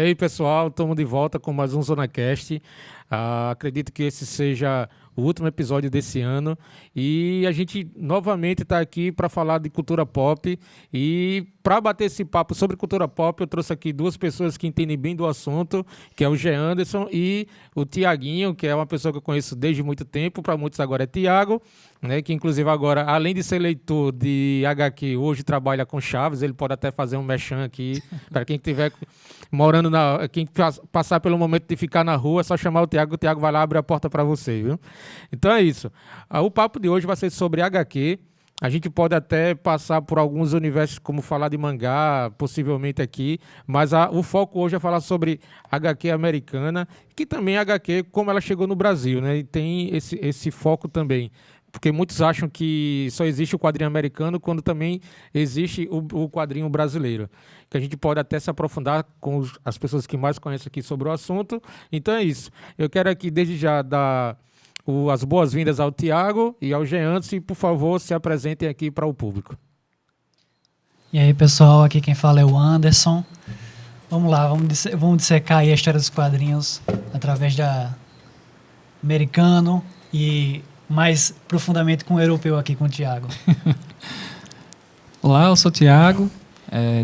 aí, pessoal, estamos de volta com mais um ZonaCast. Acredito que esse seja o último episódio desse ano e a gente novamente está aqui para falar de cultura pop. E para bater esse papo sobre cultura pop, eu trouxe aqui duas pessoas que entendem bem do assunto, que é o G. Anderson e o Tiaguinho, que é uma pessoa que eu conheço desde muito tempo, para muitos agora é Tiago, né, que inclusive agora, além de ser leitor de HQ, hoje trabalha com Chaves. Ele pode até fazer um merchan aqui para quem estiver morando quem passar pelo momento de ficar na rua, é só chamar o Tiago vai lá abrir a porta para você, viu? Então é isso. O papo de hoje vai ser sobre HQ. A gente pode até passar por alguns universos, como falar de mangá, possivelmente aqui, mas o foco hoje é falar sobre HQ americana, que também é HQ como ela chegou no Brasil, né? E tem esse foco também. Porque muitos acham que só existe o quadrinho americano quando também existe o quadrinho brasileiro. Que a gente pode até se aprofundar com as pessoas que mais conhecem aqui sobre o assunto. Então é isso. Eu quero aqui, desde já, dar as boas-vindas ao Tiago e ao Jean Anderson, e, por favor, se apresentem aqui para o público. E aí, pessoal, aqui quem fala é o Anderson. Vamos lá, vamos dissecar aí a história dos quadrinhos através da americano e mais profundamente com o europeu aqui, com o Tiago. Olá, eu sou o Tiago,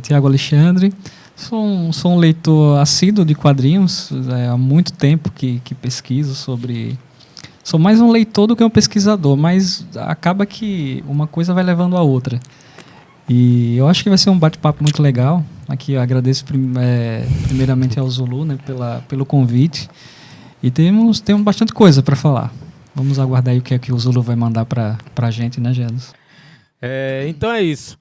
Tiago Alexandre. Sou um leitor assíduo de quadrinhos, há muito tempo que pesquiso sobre... Sou mais um leitor do que um pesquisador, mas acaba que uma coisa vai levando a outra. E eu acho que vai ser um bate-papo muito legal. Aqui eu agradeço primeiramente ao Zulu, né, pelo convite. E temos bastante coisa para falar. Vamos aguardar aí o que é que o Zulu vai mandar para a gente, né, Janus? Então é isso.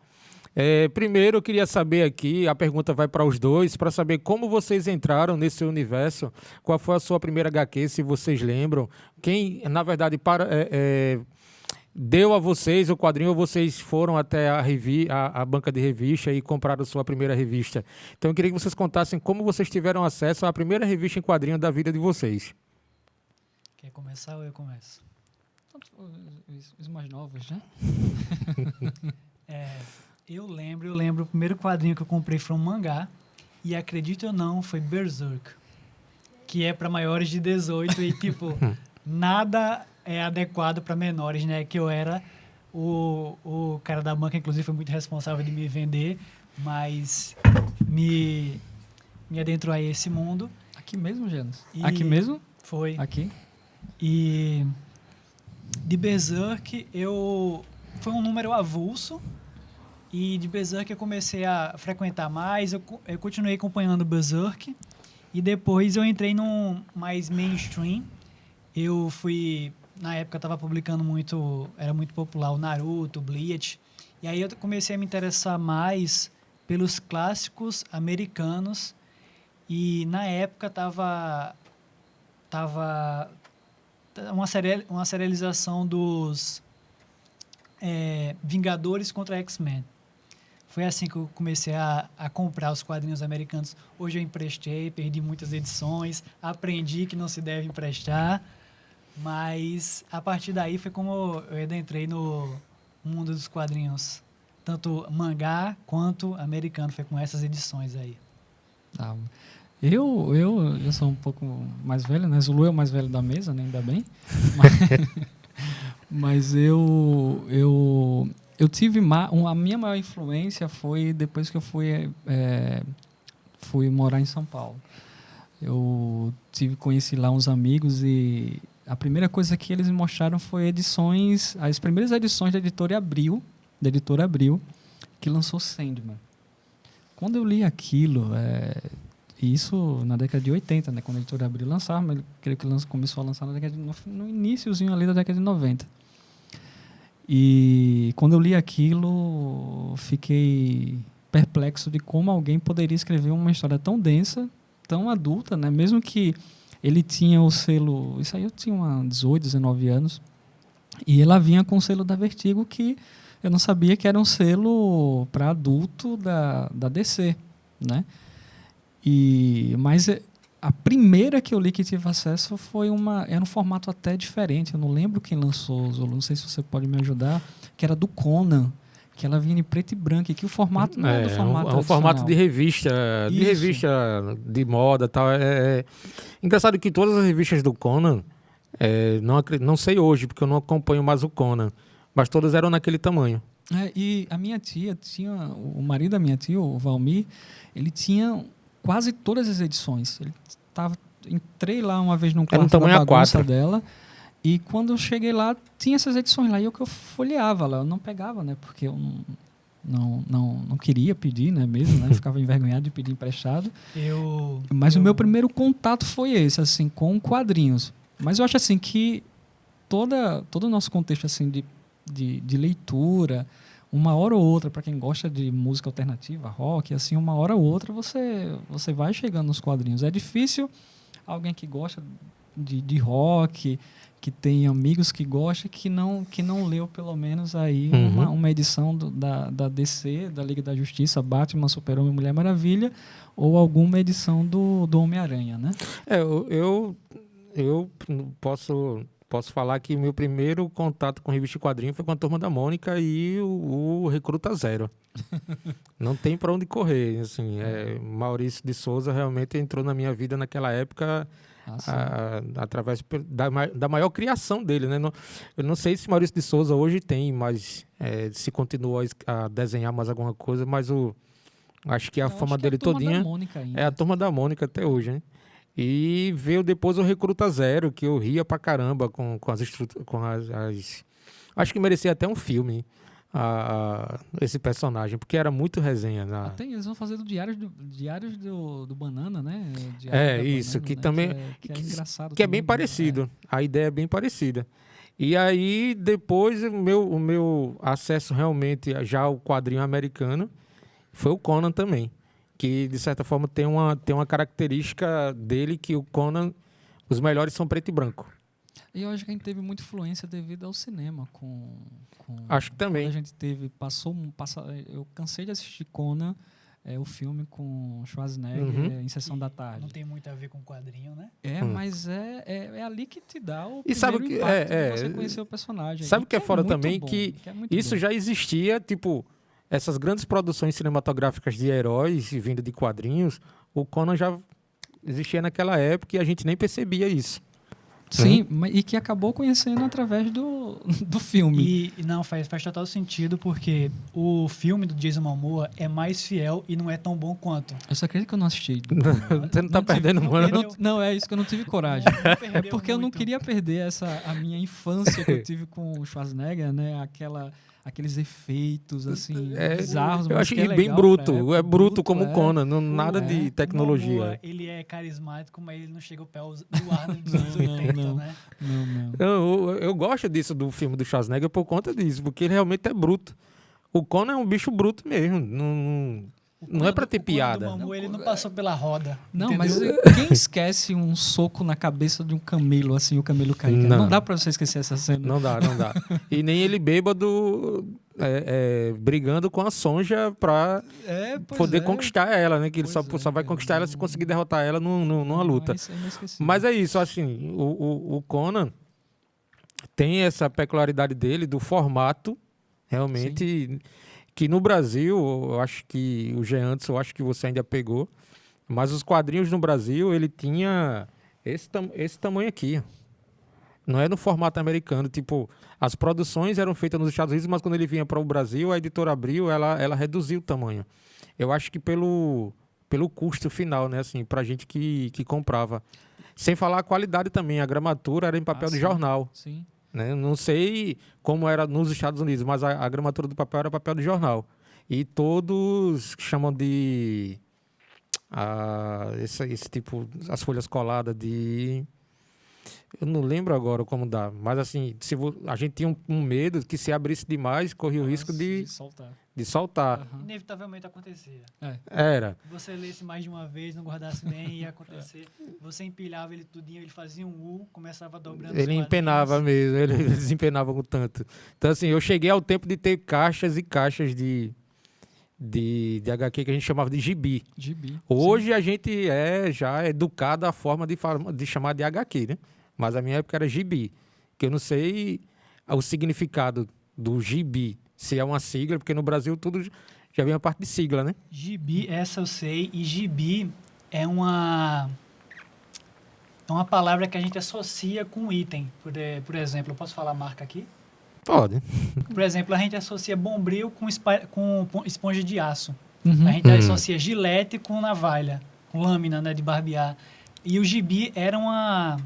Primeiro eu queria saber aqui, a pergunta vai para os dois, para saber como vocês entraram nesse universo, qual foi a sua primeira HQ, se vocês lembram, quem, na verdade, deu a vocês o quadrinho, ou vocês foram até a banca de revista e compraram sua primeira revista. Então eu queria que vocês contassem como vocês tiveram acesso à primeira revista em quadrinho da vida de vocês. Quer começar ou eu começo? Os mais novos, né? Eu lembro, o primeiro quadrinho que eu comprei foi um mangá, e acredite ou não, foi Berserk, que é para maiores de 18 e, tipo, nada é adequado para menores, né? Que eu era o cara da banca, inclusive, foi muito responsável de me vender, mas me adentrou a esse mundo. Aqui mesmo, Janus? Aqui mesmo? Foi. Aqui? E de Berserk, foi um número avulso. E de Berserk eu comecei a frequentar mais, eu continuei acompanhando Berserk. E depois eu entrei num mais mainstream. Eu fui, na época eu estava publicando muito, era muito popular o Naruto, Bleach. E aí eu comecei a me interessar mais pelos clássicos americanos. E na época tava uma serialização dos Vingadores contra X-Men. Foi assim que eu comecei a comprar os quadrinhos americanos. Hoje eu emprestei, perdi muitas edições, aprendi que não se deve emprestar, mas a partir daí foi como eu entrei no mundo dos quadrinhos, tanto mangá quanto americano, foi com essas edições aí. Eu sou um pouco mais velho, né? Zulu é o mais velho da mesa, né? Ainda bem. Mas eu tive a minha maior influência foi depois que eu fui morar em São Paulo. Eu conheci lá uns amigos e a primeira coisa que eles me mostraram foi as primeiras edições da editora Abril, que lançou Sandman. Quando eu li aquilo, isso na década de 80, né, quando a editora Abril lançava, mas eu creio que começou a lançar no iníciozinho ali da década de 90. E quando eu li aquilo, fiquei perplexo de como alguém poderia escrever uma história tão densa, tão adulta, né? Mesmo que ele tinha o selo... Isso aí eu tinha 18, 19 anos. E ela vinha com o selo da Vertigo, que eu não sabia que era um selo para adulto da DC, né? Mas a primeira que eu li que tive acesso era um formato até diferente. Eu não lembro quem lançou, Zulu, não sei se você pode me ajudar, que era do Conan, que ela vinha em preto e branco, e que o formato não é do formato é um formato de tradicional. revista de moda e tal. Engraçado que todas as revistas do Conan, não sei hoje, porque eu não acompanho mais o Conan, mas todas eram naquele tamanho. E a minha tia tinha, o marido da minha tia, o Valmir, ele tinha quase todas as edições. Entrei lá uma vez num quarto da bagunça dela, e quando eu cheguei lá, tinha essas edições lá, e eu folheava lá, eu não pegava, né, porque eu não queria pedir, né, mesmo, né, ficava envergonhado de pedir emprestado. Mas o meu primeiro contato foi esse, assim, com quadrinhos. Mas eu acho assim que todo o nosso contexto assim de leitura, uma hora ou outra, para quem gosta de música alternativa, rock, assim, uma hora ou outra você vai chegando nos quadrinhos. É difícil alguém que gosta de rock, que tem amigos que gostam, que não leu pelo menos aí uma edição da DC, da Liga da Justiça, Batman, Super-Homem, Mulher Maravilha, ou alguma edição do Homem-Aranha, né? Eu posso falar que meu primeiro contato com revista de quadrinho foi com a Turma da Mônica e o Recruta Zero. Não tem para onde correr. Assim, Maurício de Souza realmente entrou na minha vida naquela época através da maior criação dele. Né? Eu não sei se Maurício de Souza hoje tem, mas se continua a desenhar mais alguma coisa, mas acho que a fama dele todinha é a Turma da Mônica até hoje, né? E veio depois o Recruta Zero, que eu ria pra caramba com as acho que merecia até um filme esse personagem, porque era muito resenha. Eles vão fazer Diários do Banana, né? Isso, Banana, que né? também que é engraçado. Que é bem parecido. A ideia é bem parecida. E aí, depois, o meu acesso realmente já ao quadrinho americano foi o Conan também. Que, de certa forma, tem uma característica dele que o Conan, os melhores são preto e branco. E eu acho que a gente teve muita influência devido ao cinema. Acho que também. Quando a gente teve, eu cansei de assistir Conan, o filme com Schwarzenegger em Sessão da Tarde. Não tem muito a ver com quadrinho, né? Mas é ali que te dá o e sabe primeiro impacto de você conhecer o personagem. Sabe o que é fora também? Bom, Que é isso bom. já existia, tipo... Essas grandes produções cinematográficas de heróis e vinda de quadrinhos, o Conan já existia naquela época e a gente nem percebia isso. Sim, e que acabou conhecendo através do filme. E não, faz total sentido, porque o filme do Jason Momoa é mais fiel e não é tão bom quanto. Eu só acredito que eu não assisti. Você não tá perdendo, mano. Não, é isso que eu não tive coragem. É porque eu não queria perder a minha infância que eu tive com o Schwarzenegger, né? Aqueles efeitos, assim, bizarros. Eu mas acho que é bem legal bruto. época, É bruto como o Conan, nada de tecnologia. O Momoa, ele é carismático, mas ele não chega ao pé do Arnold dos anos 80, né? Não. Eu gosto disso do filme do Schwarzenegger por conta disso, porque ele realmente é bruto. O Conan é um bicho bruto mesmo. Não é pra ter piada. O Momoa, ele não passou pela roda. Não, entendeu? mas quem esquece um soco na cabeça de um camelo, assim, o camelo cair? Não dá pra você esquecer essa cena. Não dá. E nem ele bêbado brigando com a Sonja pra poder conquistar ela, né? Que ele só vai conquistar ela se conseguir derrotar ela numa luta. Mas é isso, assim, o Conan tem essa peculiaridade dele, do formato, realmente... Sim. Que no Brasil, eu acho que o Geantes, eu acho que você ainda pegou, mas os quadrinhos no Brasil, ele tinha esse tamanho aqui. Não é no formato americano, tipo, as produções eram feitas nos Estados Unidos, mas quando ele vinha para o Brasil, a editora Abril, ela reduziu o tamanho. Eu acho que pelo custo final, né, assim, pra gente que comprava. Sem falar a qualidade também, a gramatura era em papel de jornal. Sim. Né? Não sei como era nos Estados Unidos, mas a gramatura do papel era papel de jornal. E todos chamam de... esse tipo, as folhas coladas de... Eu não lembro agora como dá, mas assim, a gente tinha um medo que se abrisse demais, corria o risco de soltar. Uhum. Inevitavelmente acontecia. Era. Você lesse mais de uma vez, não guardasse bem, ia acontecer. Você empilhava ele tudinho, ele fazia um U, começava dobrando. Ele empenava mesmo, ele desempenava com tanto. Então assim, eu cheguei ao tempo de ter caixas e caixas de HQ que a gente chamava de gibi. Hoje sim. A gente já educado à forma de chamar de HQ, né? Mas a minha época era gibi, que eu não sei o significado do gibi, se é uma sigla, porque no Brasil tudo já vem a parte de sigla, né? Gibi, essa eu sei. E gibi é uma palavra que a gente associa com item. Por exemplo, eu posso falar a marca aqui? Pode. Por exemplo, a gente associa Bombril com esponja de aço. Uhum. A gente associa Gillette com navalha, com lâmina, né, de barbear. E o gibi era uma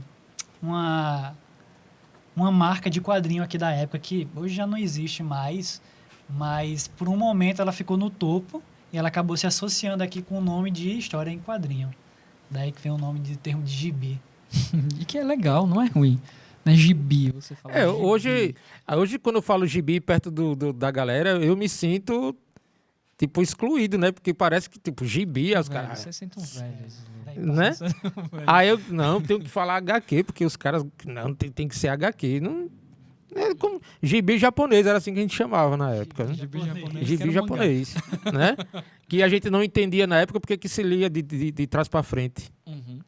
marca de quadrinho aqui da época que hoje já não existe mais, mas por um momento ela ficou no topo e ela acabou se associando aqui com o nome de história em quadrinho. Daí que vem o nome de termo de gibi. E que é legal, não é ruim. Não é gibi, você fala gibi. Hoje quando eu falo gibi perto da galera, eu me sinto, tipo, excluído, né? Porque parece que, tipo, gibi, os Velho, caras... vocês sentam velhos. Né? Vocês sentam velhos. Aí eu, não, tenho que falar HQ, porque os caras, não, tem que ser HQ. Não, é como, gibi japonês, era assim que a gente chamava na época. Né? Gibi japonês. Gibi japonês, né? Que a gente não entendia na época porque que se lia de trás pra frente. Uhum.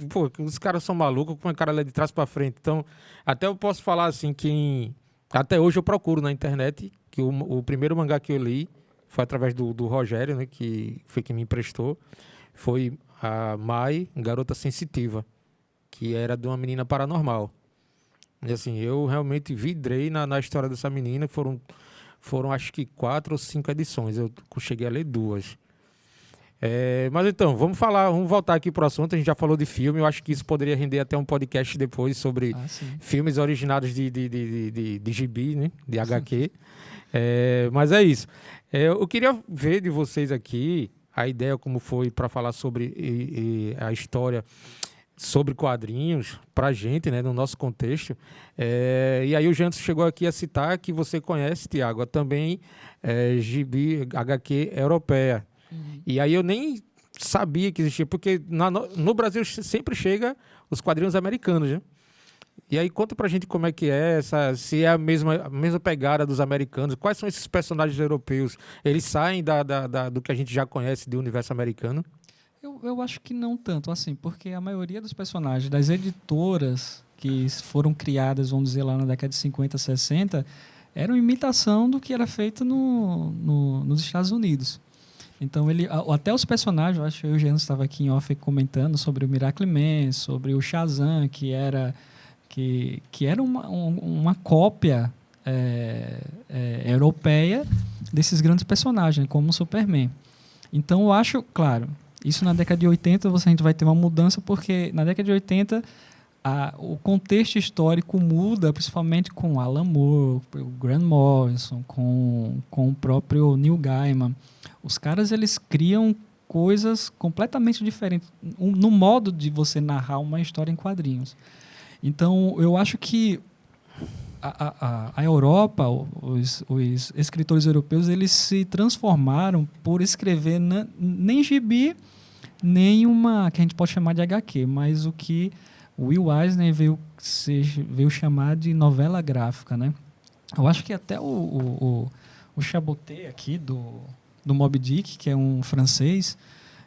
Pô, os caras são malucos, como é que o cara lê de trás pra frente? Então, até eu posso falar assim que até hoje eu procuro na internet, que o primeiro mangá que eu li foi através do Rogério, né? Que foi quem me emprestou. Foi a Mai, Garota Sensitiva, que era de uma menina paranormal. E assim, eu realmente vidrei na história dessa menina. Foram acho que 4 ou 5 edições. Eu cheguei a ler 2. Mas então, vamos voltar aqui pro assunto. A gente já falou de filme. Eu acho que isso poderia render até um podcast depois sobre filmes originados de gibi, né? De HQ. Mas é isso. Eu queria ver de vocês aqui a ideia como foi para falar sobre a história sobre quadrinhos pra gente, né, no nosso contexto. E aí o Jantos chegou aqui a citar que você conhece, Tiago, também gibi HQ europeia. Uhum. E aí eu nem sabia que existia, porque no Brasil sempre chega os quadrinhos americanos, né? E aí conta pra gente como é que é se é a mesma pegada dos americanos, quais são esses personagens europeus? Eles saem do que a gente já conhece do universo americano? Eu acho que não tanto, assim, porque a maioria dos personagens das editoras que foram criadas, vamos dizer, lá na década de 50, 60, eram imitação do que era feito nos Estados Unidos. Então, até os personagens, eu acho que o Eugênio estava aqui em off comentando sobre o Miracle Man, sobre o Shazam, que era uma cópia europeia desses grandes personagens, como o Superman. Então, eu acho, claro, isso na década de 80 a gente vai ter uma mudança, porque na década de 80 o contexto histórico muda, principalmente com Alan Moore, o Grant Morrison, com o próprio Neil Gaiman. Os caras, eles criam coisas completamente diferentes no modo de você narrar uma história em quadrinhos. Então, eu acho que a Europa, os escritores europeus, eles se transformaram por escrever nem gibi, nem uma que a gente pode chamar de HQ, mas o que o Will Eisner veio chamar de novela gráfica, né? Eu acho que até o Chaboté aqui do Moby Dick, que é um francês,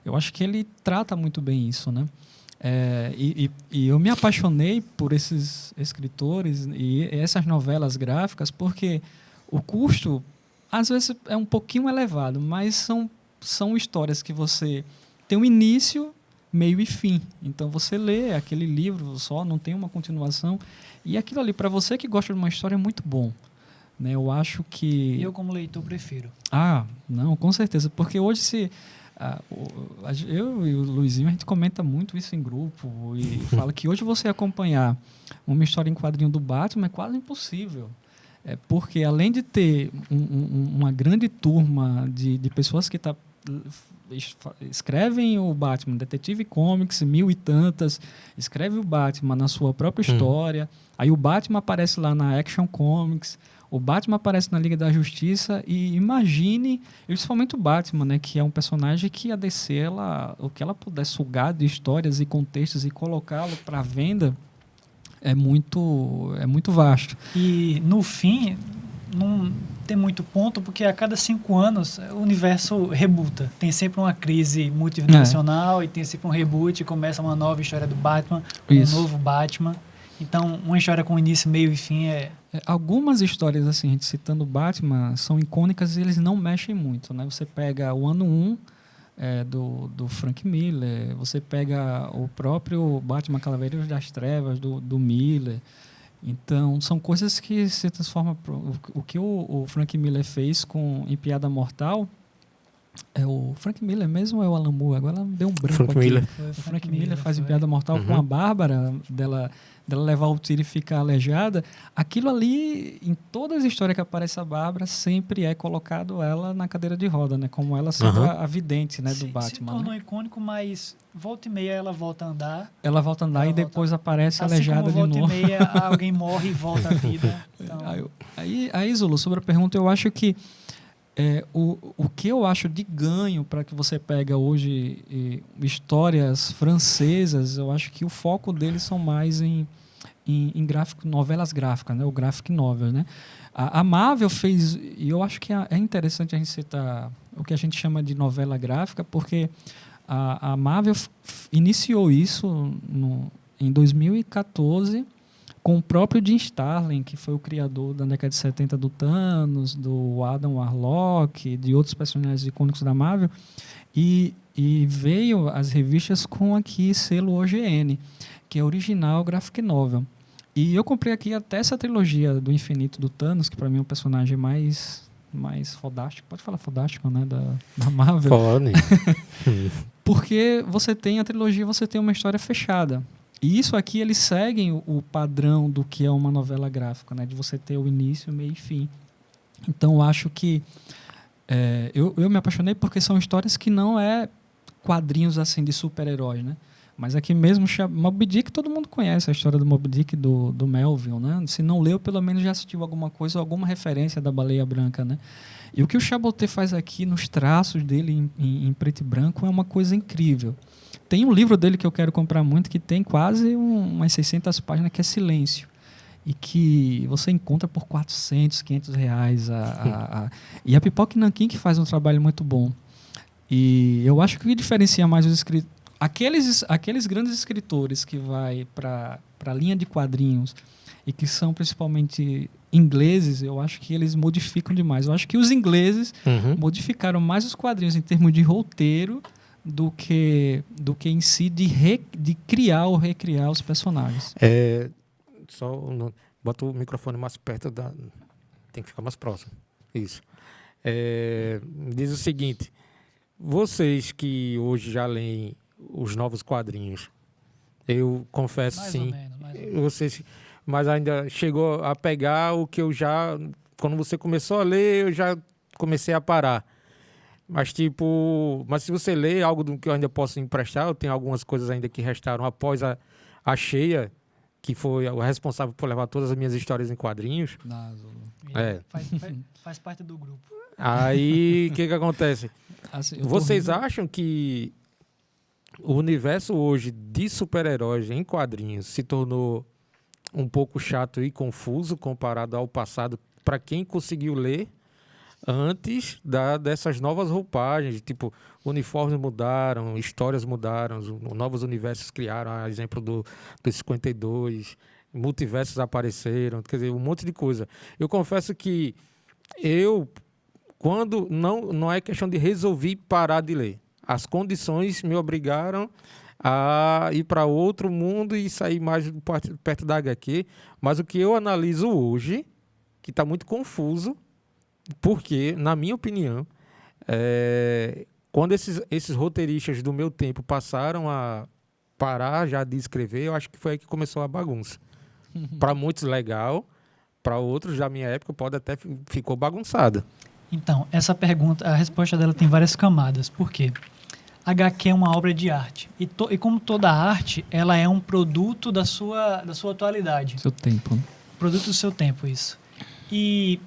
eu acho que ele trata muito bem isso, né? E eu me apaixonei por esses escritores e essas novelas gráficas porque o custo, às vezes, é um pouquinho elevado, mas são histórias que você tem um início, meio e fim. Então, você lê aquele livro só, não tem uma continuação. E aquilo ali, para você que gosta de uma história, é muito bom. Né? Eu acho que... Eu, como leitor, prefiro. Não, com certeza. Porque hoje, eu e o Luizinho, a gente comenta muito isso em grupo e fala que hoje você acompanhar uma história em quadrinho do Batman é quase impossível. Porque, além de ter uma grande turma de pessoas que escrevem o Batman, Detetive Comics, 1000 e tantas, escreve o Batman na sua própria história, aí o Batman aparece lá na Action Comics, o Batman aparece na Liga da Justiça, e imagine, principalmente o Batman, né, que é um personagem que a DC, o que ela puder sugar de histórias e contextos e colocá-lo para venda é muito vasto. E, no fim, não tem muito ponto, porque a cada 5 anos o universo rebuta. Tem sempre uma crise multidimensional e tem sempre um reboot, começa uma nova história do Batman, um novo Batman. Então, uma história com início, meio e fim Algumas histórias, assim, a gente citando Batman, são icônicas e eles não mexem muito, né? Você pega o ano 1 do Frank Miller, você pega o próprio Batman Cavaleiros das Trevas, do Miller. Então, são coisas que se transformam... O que o Frank Miller fez em Piada Mortal... É o Frank Miller mesmo ou é o Alan Moore? Agora deu um branco Frank aqui. Miller. O Frank Miller faz em Piada Mortal com a Bárbara, dela levar o tiro e ficar aleijada. Aquilo ali, em todas as histórias que aparece a Bárbara, sempre é colocado ela na cadeira de roda, né? Como ela sendo a vidente, né, do Batman. Se tornou icônico, mas volta e meia ela volta a andar. Ela volta a andar e depois aparece assim aleijada como de novo. Volta e meia alguém morre e volta à vida. Então... Aí, Zulu, sobre a pergunta, eu acho que o que eu acho de ganho para que você pega hoje histórias francesas, eu acho que o foco deles são mais em novelas gráficas, né? O graphic novel, né? A Marvel fez, e eu acho que é interessante a gente citar o que a gente chama de novela gráfica, porque a Marvel iniciou isso em 2014 com o próprio Jim Starlin, que foi o criador da década de 70 do Thanos, do Adam Warlock, de outros personagens icônicos da Marvel, e veio as revistas com aqui selo OGN, que é Original Graphic Novel. E eu comprei aqui até essa trilogia do Infinito do Thanos, que para mim é um personagem mais fodástico, pode falar fodástico, né, da Marvel. Pode. Porque você tem a trilogia, você tem uma história fechada. E isso aqui, eles seguem o padrão do que é uma novela gráfica, né? De você ter o início, meio e fim. Então, eu acho que... eu me apaixonei porque são histórias que não é quadrinhos assim de super-heróis, né? Mas aqui mesmo, Moby Dick, todo mundo conhece a história do Moby Dick, do Melville, né? Se não leu, pelo menos já assistiu alguma coisa, alguma referência da Baleia Branca, né? E o que o Chaboté faz aqui nos traços dele em preto e branco é uma coisa incrível. Tem um livro dele que eu quero comprar muito, que tem quase umas 600 páginas, que é Silêncio. E que você encontra por 400, 500 reais. E a Pipoca Nanquim que faz um trabalho muito bom. E eu acho que o que diferencia mais os escritores... Aqueles grandes escritores que vai para a linha de quadrinhos e que são principalmente ingleses, eu acho que eles modificam demais. Eu acho que os ingleses modificaram mais os quadrinhos em termos de roteiro do que em si de criar ou recriar os personagens. Bota o microfone mais perto tem que ficar mais próximo. Isso. Diz o seguinte: vocês que hoje já leem os novos quadrinhos, eu confesso, mais sim, ou menos. Vocês, mas ainda chegou a pegar o que eu já, quando você começou a ler, eu já comecei a parar. Mas se você lê algo do que eu ainda posso emprestar, eu tenho algumas coisas ainda que restaram após a Cheia, que foi o responsável por levar todas as minhas histórias em quadrinhos. Faz parte do grupo. Aí, o que acontece? Assim, Vocês acham que o universo hoje de super-heróis em quadrinhos se tornou um pouco chato e confuso comparado ao passado para quem conseguiu ler antes dessas novas roupagens? Tipo, uniformes mudaram, histórias mudaram, novos universos criaram, a exemplo do 52, multiversos apareceram, quer dizer, um monte de coisa. Eu confesso que quando não é questão de resolver parar de ler, as condições me obrigaram a ir para outro mundo e sair mais perto da HQ, mas o que eu analiso hoje, que está muito confuso, porque, na minha opinião, quando esses roteiristas do meu tempo passaram a parar já de escrever, eu acho que foi aí que começou a bagunça. Para muitos legal, para outros da minha época pode até ficou bagunçada. Então, essa pergunta, a resposta dela tem várias camadas. Por quê? HQ é uma obra de arte. E como toda arte, ela é um produto da sua atualidade. Seu tempo, né? Produto do seu tempo, isso. E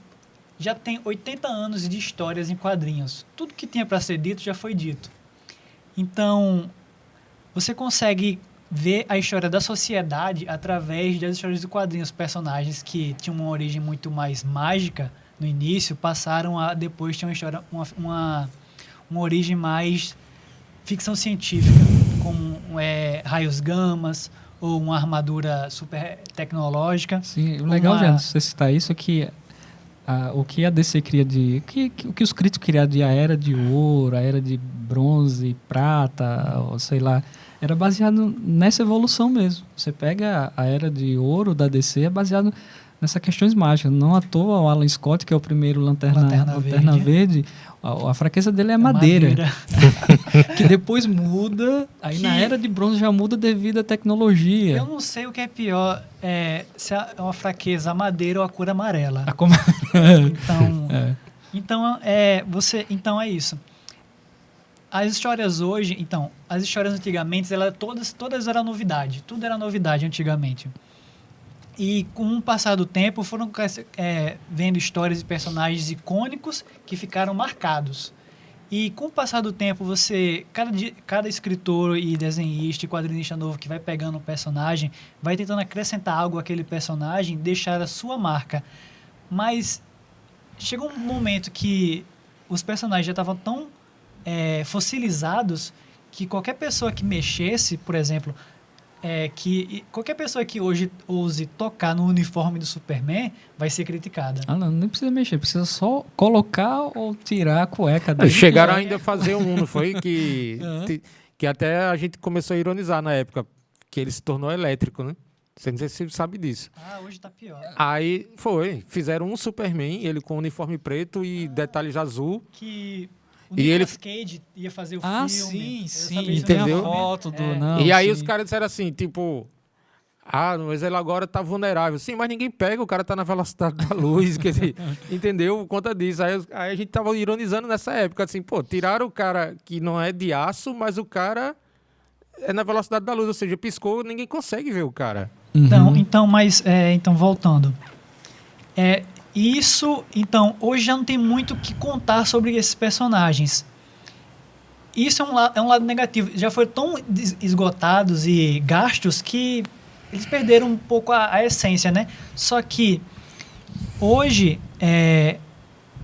já tem 80 anos de histórias em quadrinhos. Tudo que tinha para ser dito já foi dito. Então, você consegue ver a história da sociedade através das histórias de quadrinhos. Personagens que tinham uma origem muito mais mágica no início passaram a depois ter uma história, uma origem mais ficção científica, como raios gamas, ou uma armadura super tecnológica. Sim, o legal, uma... já você citar isso é que o que a DC cria o que os críticos criaram de a Era de Ouro, a Era de Bronze, Prata, ou sei lá, era baseado nessa evolução mesmo. Você pega a Era de Ouro da DC, é baseado nessas questões mágicas. Não à toa o Alan Scott, que é o primeiro Lanterna Verde, a fraqueza dele é a madeira. Que depois muda, aí na Era de Bronze já muda devido à tecnologia. Eu não sei o que é pior, se é uma fraqueza a madeira ou a cor amarela. Então é isso. As histórias hoje, as histórias antigamente, todas eram novidade. Tudo era novidade antigamente. E com o passar do tempo, foram vendo histórias e personagens icônicos que ficaram marcados. E com o passar do tempo, cada escritor e desenhista e quadrinista novo que vai pegando um personagem, vai tentando acrescentar algo àquele personagem, deixar a sua marca. Mas chegou um momento que os personagens já estavam tão fossilizados que qualquer pessoa que mexesse, por exemplo, qualquer pessoa que hoje ouse tocar no uniforme do Superman vai ser criticada. Não, nem precisa mexer, precisa só colocar ou tirar a cueca dele. Chegaram ainda a fazer não foi? Que até a gente começou a ironizar na época, que ele se tornou elétrico, né? Não sei se você sabe disso. Hoje tá pior. Aí fizeram um Superman, ele com uniforme preto e detalhes azul. Que... O Nicolas Cage ia fazer o filme. Sim. Entendeu? A foto do... E aí os caras disseram assim, tipo... mas ele agora tá vulnerável. Sim, mas ninguém pega, o cara tá na velocidade da luz. Entendeu? Por conta disso. Aí a gente tava ironizando nessa época, assim, tiraram o cara que não é de aço, mas o cara é na velocidade da luz. Ou seja, piscou, ninguém consegue ver o cara. Então voltando. Hoje já não tem muito o que contar sobre esses personagens. Isso é um lado negativo. Já foram tão esgotados e gastos que eles perderam um pouco a essência, né? Só que hoje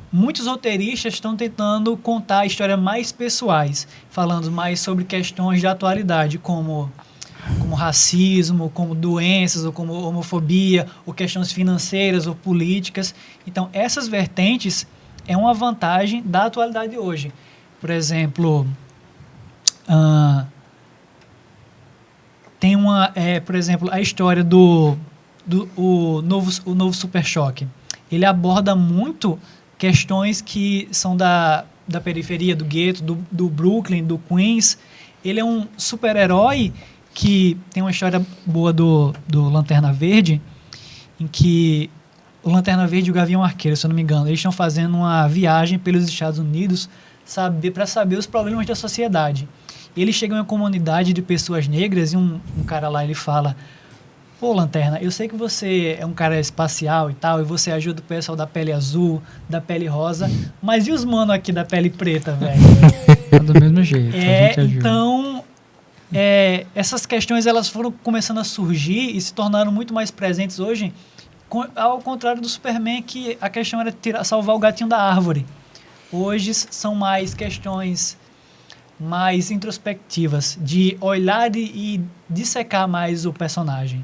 muitos roteiristas estão tentando contar histórias mais pessoais, falando mais sobre questões de atualidade, como racismo, como doenças, ou como homofobia, ou questões financeiras ou políticas. Então, essas vertentes é uma vantagem da atualidade hoje. Por exemplo, tem por exemplo, a história do novo Super Choque. Ele aborda muito questões que são da periferia, do gueto, do Brooklyn, do Queens. Ele é um super-herói que tem uma história boa do Lanterna Verde, em que o Lanterna Verde e o Gavião Arqueiro, se eu não me engano, eles estão fazendo uma viagem pelos Estados Unidos para saber os problemas da sociedade. E eles chegam em uma comunidade de pessoas negras e um cara lá, ele fala: pô, Lanterna, eu sei que você é um cara espacial e tal, e você ajuda o pessoal da pele azul, da pele rosa, mas e os mano aqui da pele preta, velho? É do mesmo jeito, a gente ajuda. Essas questões elas foram começando a surgir e se tornaram muito mais presentes hoje, ao contrário do Superman, que a questão era salvar o gatinho da árvore. Hoje são mais questões mais introspectivas, de olhar e dissecar mais o personagem.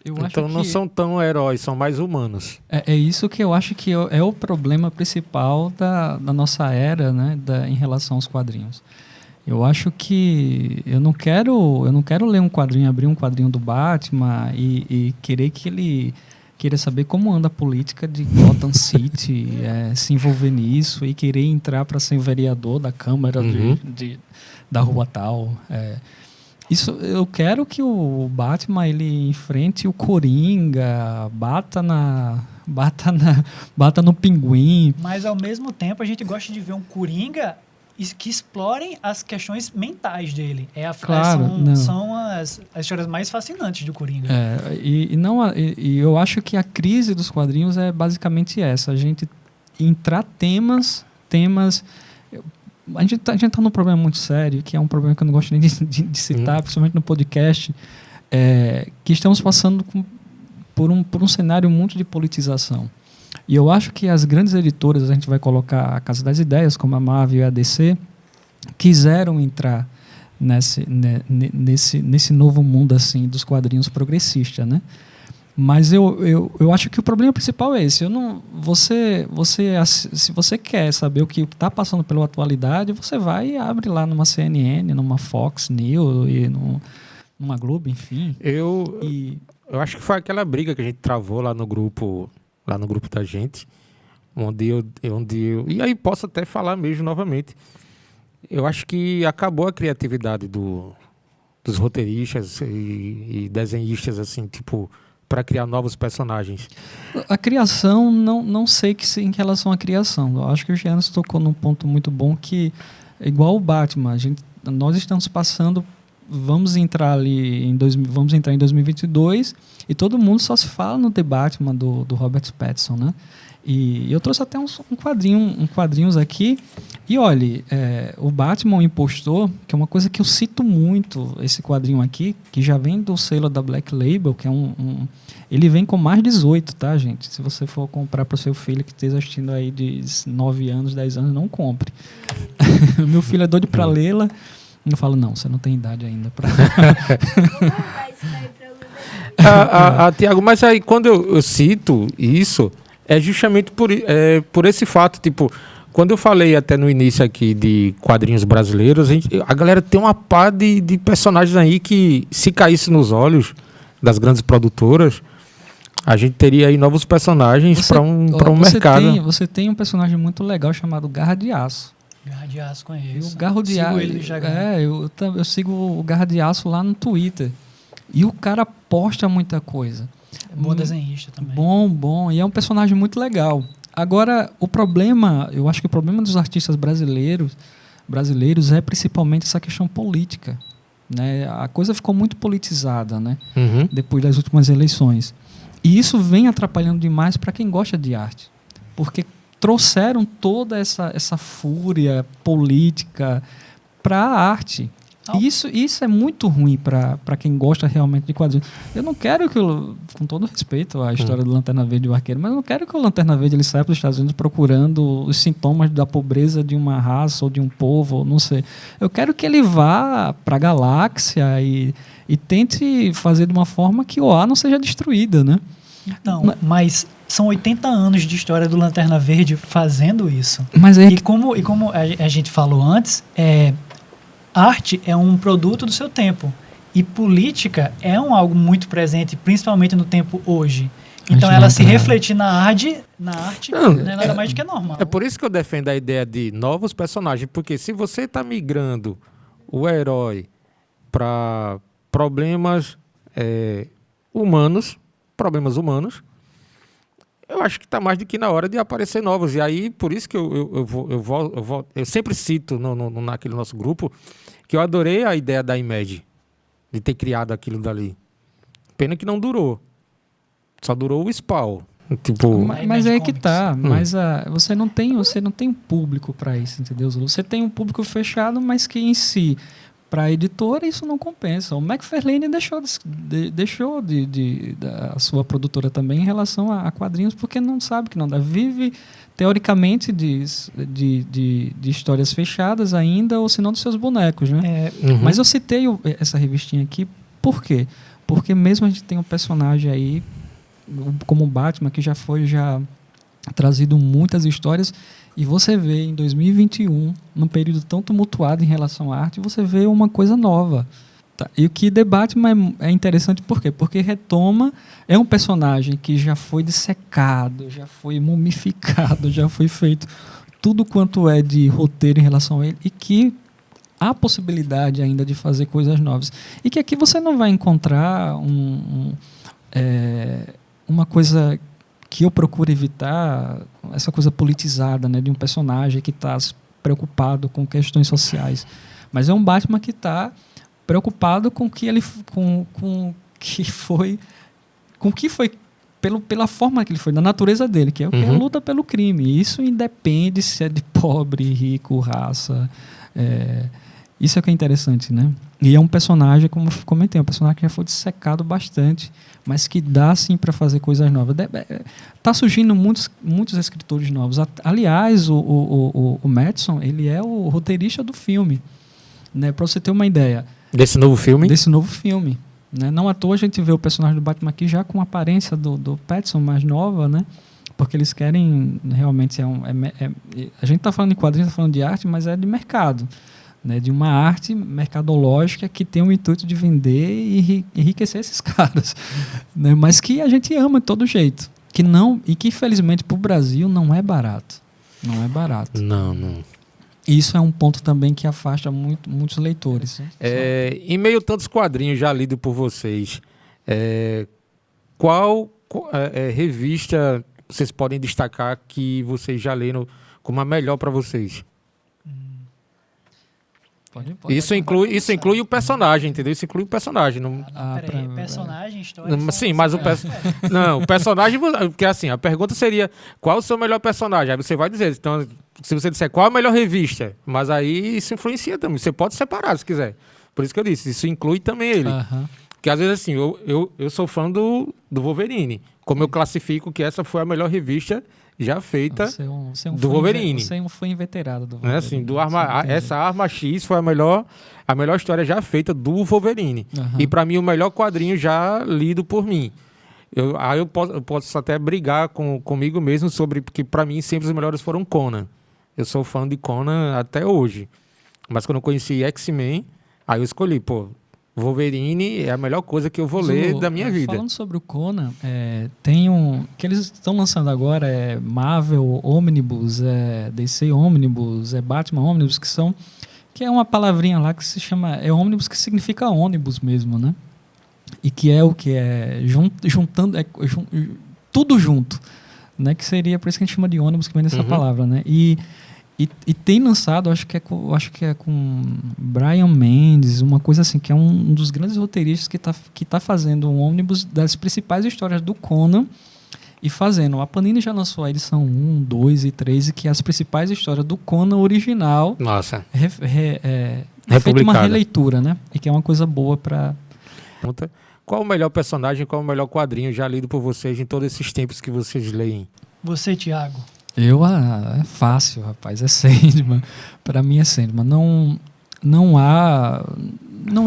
Então não são tão heróis, são mais humanos. É isso que eu acho que é o problema principal da nossa era, né, em relação aos quadrinhos. Eu acho que eu não quero ler um quadrinho, abrir um quadrinho do Batman e querer que ele queira saber como anda a política de Gotham City, se envolver nisso e querer entrar para ser vereador da Câmara da rua tal. Isso, eu quero que o Batman ele enfrente o Coringa, bata no Pinguim. Mas ao mesmo tempo a gente gosta de ver um Coringa que explorem as questões mentais dele. São as histórias mais fascinantes do Coringa. E eu acho que a crise dos quadrinhos é basicamente essa. A gente entrar temas... A gente tá num problema muito sério, que é um problema que eu não gosto nem de citar, principalmente no podcast, que estamos passando por um cenário muito de politização. E eu acho que as grandes editoras, a gente vai colocar a Casa das Ideias, como a Marvel e a DC, quiseram entrar nesse novo mundo assim dos quadrinhos progressistas, né? Mas eu acho que o problema principal é esse. Se você quer saber o que está passando pela atualidade, você vai e abre lá numa CNN, numa Fox News e numa Globo, enfim. Eu acho que foi aquela briga que a gente travou lá no grupo da gente, onde eu e aí posso até falar mesmo novamente. Eu acho que acabou a criatividade dos roteiristas e desenhistas, assim, tipo, para criar novos personagens. A criação, não sei em relação à criação. Eu acho que o Giannis tocou num ponto muito bom que, igual o Batman, nós estamos passando, vamos entrar em 2022 e todo mundo só se fala no The Batman do Robert Pattinson, né? E eu trouxe até uns quadrinhos aqui. E olha, o Batman, o Impostor, que é uma coisa que eu cito muito, esse quadrinho aqui, que já vem do selo da Black Label, que é ele vem com mais 18, tá, gente? Se você for comprar para o seu filho que esteja assistindo aí de 9 anos, 10 anos, não compre. Meu filho é doido para lê-la. Eu falo, não, você não tem idade ainda para... Tiago, mas aí quando eu cito isso... É justamente por esse fato, tipo, quando eu falei até no início aqui de quadrinhos brasileiros, a galera tem uma pá de personagens aí que, se caísse nos olhos das grandes produtoras, a gente teria aí novos personagens para um mercado. Você tem um personagem muito legal chamado Garra de Aço. Garra de Aço, conheço. O Garra de Aço, eu sigo o Garra de Aço lá no Twitter. E o cara posta muita coisa. É bom desenhista também. Bom. E é um personagem muito legal. Agora, eu acho que o problema dos artistas brasileiros é principalmente essa questão política, né? A coisa ficou muito politizada, né? Uhum. Depois das últimas eleições. E isso vem atrapalhando demais para quem gosta de arte. Porque trouxeram toda essa fúria política para a arte. E isso é muito ruim para quem gosta realmente de quadrinhos. Eu não quero com todo respeito à história do Lanterna Verde e o Arqueiro, mas eu não quero que o Lanterna Verde ele saia para os Estados Unidos procurando os sintomas da pobreza de uma raça ou de um povo, não sei. Eu quero que ele vá para a galáxia e tente fazer de uma forma que Oa não seja destruída, né? Não, mas são 80 anos de história do Lanterna Verde fazendo isso. Mas aí como a gente falou antes, arte é um produto do seu tempo. E política é algo muito presente, principalmente no tempo hoje. Então, ela se refletir na arte não é nada mais do que normal. É por isso que eu defendo a ideia de novos personagens. Porque se você está migrando o herói para problemas humanos, eu acho que está mais do que na hora de aparecer novos. E aí, por isso que eu sempre cito naquele nosso grupo que eu adorei a ideia da Image, de ter criado aquilo dali. Pena que não durou. Só durou o Spawn. Tipo... Mas é que tá. Mas você não tem um público para isso, entendeu? Você tem um público fechado, mas que em si, para a editora, isso não compensa. O McFarlane deixou a sua produtora também em relação a quadrinhos, porque não sabe que não dá. Vive, teoricamente, de histórias fechadas ainda, ou se não dos seus bonecos, né? Mas eu citei essa revistinha aqui, por quê? Porque mesmo a gente tem um personagem aí, como o Batman, que já trazido muitas histórias, e você vê em 2021, num período tão tumultuado em relação à arte, você vê uma coisa nova. Tá? E o que The Batman é interessante por quê? Porque retoma, é um personagem que já foi dissecado, já foi mumificado, já foi feito tudo quanto é de roteiro em relação a ele, e que há possibilidade ainda de fazer coisas novas. E que aqui você não vai encontrar uma coisa que eu procuro evitar, essa coisa politizada, né, de um personagem que está preocupado com questões sociais. Mas é um Batman que está preocupado com que ele pela forma que ele foi, da natureza dele, que é o que é a luta pelo crime. E isso independe se é de pobre, rico, raça. Isso é o que é interessante, né? E é um personagem, como eu comentei, um personagem que já foi dissecado bastante, mas que dá sim para fazer coisas novas. Está surgindo muitos escritores novos. Aliás, o Mattson, ele é o roteirista do filme. Né? Para você ter uma ideia Desse novo filme? desse novo filme. Né? Não à toa a gente vê o personagem do Batman aqui já com a aparência do Pattinson mais nova, né? Porque eles querem realmente... a gente está falando de quadrinhos, está falando de arte, mas é de mercado. Né? De uma arte mercadológica que tem o intuito de vender e enriquecer esses caras. Né? Mas que a gente ama de todo jeito. E que, infelizmente, para o Brasil não é barato. Não é barato. Não. E isso é um ponto também que afasta muitos leitores. Em meio a tantos quadrinhos já lidos por vocês, qual revista vocês podem destacar que vocês já leram como a melhor para vocês? Isso inclui o personagem, entendeu? Isso inclui o personagem. Não... Peraí, personagem, história... Sim, mas o personagem... Porque assim, a pergunta seria, qual o seu melhor personagem? Aí você vai dizer, então, se você disser qual a melhor revista, mas aí isso influencia também. Você pode separar, se quiser. Por isso que eu disse, isso inclui também ele. Porque às vezes assim, eu sou fã do Wolverine. Como eu classifico que essa foi a melhor revista já feita do Wolverine. Você foi inveterado do Wolverine. Assim, essa Arma X foi a melhor história já feita do Wolverine. E para mim o melhor quadrinho já lido por mim. Eu posso até brigar comigo mesmo sobre, porque para mim sempre os melhores foram Conan. Eu sou fã de Conan até hoje. Mas quando eu conheci X-Men, aí eu escolhi, Wolverine é a melhor coisa que eu vou ler da minha vida. Falando sobre o Conan, tem que eles estão lançando agora, Marvel Omnibus, DC Omnibus, Batman Omnibus, que é uma palavrinha lá que se chama, Omnibus, que significa ônibus mesmo, né? E que é o que juntando, tudo junto, né? Que seria, por isso que a gente chama de ônibus, que vem dessa palavra, né? E tem lançado, acho que é com Brian Mendes, uma coisa assim, que é um dos grandes roteiristas que tá fazendo um ônibus das principais histórias do Conan e fazendo. A Panini já lançou a edição 1, 2 e 3, que é as principais histórias do Conan original. Nossa. Feita uma releitura, né? E que é uma coisa boa para... Qual o melhor personagem, qual o melhor quadrinho já lido por vocês em todos esses tempos que vocês leem? Você, Thiago. É fácil, rapaz, é Sandman. Para mim é Sandman. Não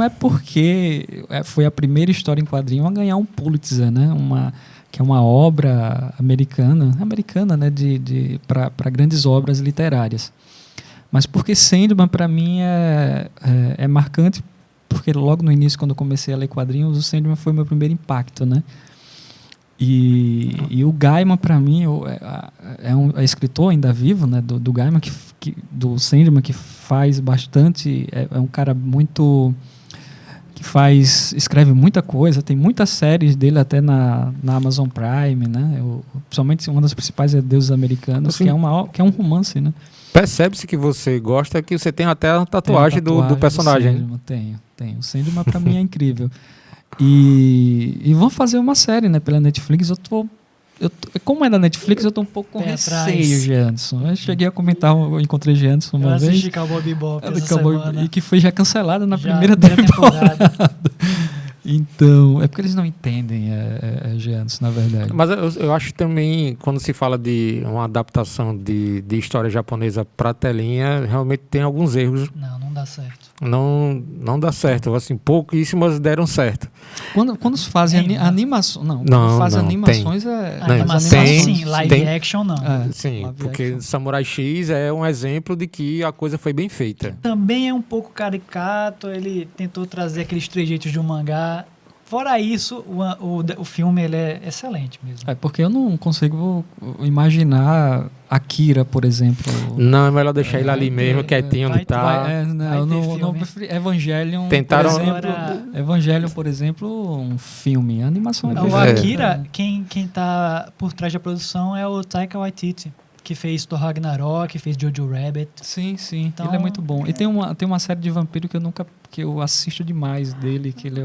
é porque foi a primeira história em quadrinho a ganhar um Pulitzer, né? Que é uma obra americana, né? Para grandes obras literárias. Mas porque Sandman para mim é marcante, porque logo no início, quando eu comecei a ler quadrinhos, o Sandman foi o meu primeiro impacto, né? E o Gaiman, para mim, é escritor ainda vivo, né, do Gaiman, do Sandman, que faz bastante... É um cara muito... escreve muita coisa, tem muitas séries dele até na Amazon Prime, né? Principalmente uma das principais é Deuses Americanos, assim, que é um romance, né? Percebe-se que você gosta, que você tem até a tatuagem do personagem. Tenho. O Sandman para mim é incrível. E vão fazer uma série, né, pela Netflix. Como é da Netflix, eu tô um pouco com receio, Janderson. Eu cheguei a comentar, eu encontrei Janderson uma vez. Eu assisti Cowboy Bebop essa semana. E que foi já cancelada na primeira temporada. Então, é porque eles não entendem Janderson, na verdade. Mas eu acho também, quando se fala de uma adaptação de história japonesa para telinha, realmente tem alguns erros. Não dá certo. Não dá certo. Assim, pouquíssimas deram certo. Quando se fazem animações... animações sim, live action não. Sim, porque action. Samurai X é um exemplo de que a coisa foi bem feita. Também é um pouco caricato, ele tentou trazer aqueles trejeitos de um mangá. Fora isso, o filme ele é excelente mesmo. Porque eu não consigo imaginar Akira, por exemplo. Não, é melhor deixar ele ali mesmo, quietinho onde tá. Não preferi Evangelion, tentaram... por exemplo. Evangelion, por exemplo, um filme. A animação o Akira, quem tá por trás da produção é o Taika Waititi, que fez Thor Ragnarok, que fez Jojo Rabbit. Sim. Então, ele é muito bom. E tem uma série de vampiro que eu assisto demais dele, que ele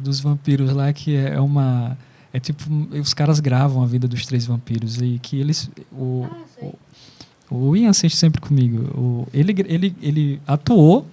dos vampiros lá, que é tipo, os caras gravam a vida dos 3 vampiros e que eles... O Ian assiste sempre comigo. Ele atuou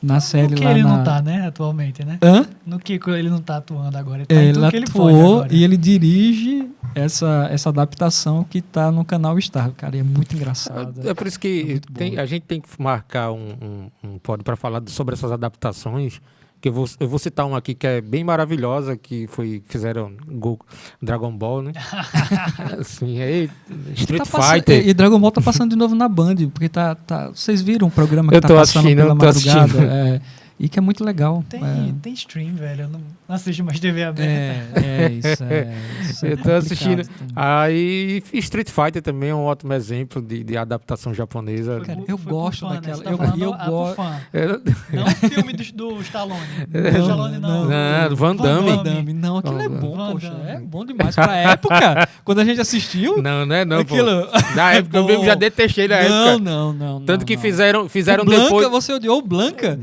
na série No que lá ele na... não tá, né, atualmente, né? Hã? No que ele não tá atuando agora. Ele tá em Ele tudo que ele pode atuou agora. e ele dirige essa adaptação que tá no canal Star, cara, e é muito engraçado. É por isso que muito boa. a gente tem que marcar um pod para falar sobre essas adaptações. Que eu vou citar uma aqui que é bem maravilhosa, que fizeram Dragon Ball, né? Assim, aí, Street Fighter. E Dragon Ball tá passando de novo na Band, porque vocês viram o programa que Eu tá tô passando assistindo, pela eu tô madrugada? assistindo. E que é muito legal. Tem stream, velho. Eu não assisto mais TV aberta. Isso é Eu tô assistindo. complicado também. Aí Street Fighter também é um ótimo exemplo de adaptação japonesa. Foi Cara, por- eu foi por gosto fã, daquela- Né? Você tá eu- falando eu por gosto- fã. Eu- Não o filme do Stallone. Do Stallone, não. Não, Van Damme. Van Damme. Não, aquilo é bom, Van poxa. Damme. É bom demais. Pra época, quando a gente assistiu, Não, né? Não, pô. aquilo... Na época eu mesmo já detestei na época. Não. Tanto que não. fizeram O Blanca, depois. você odiou o Blanca?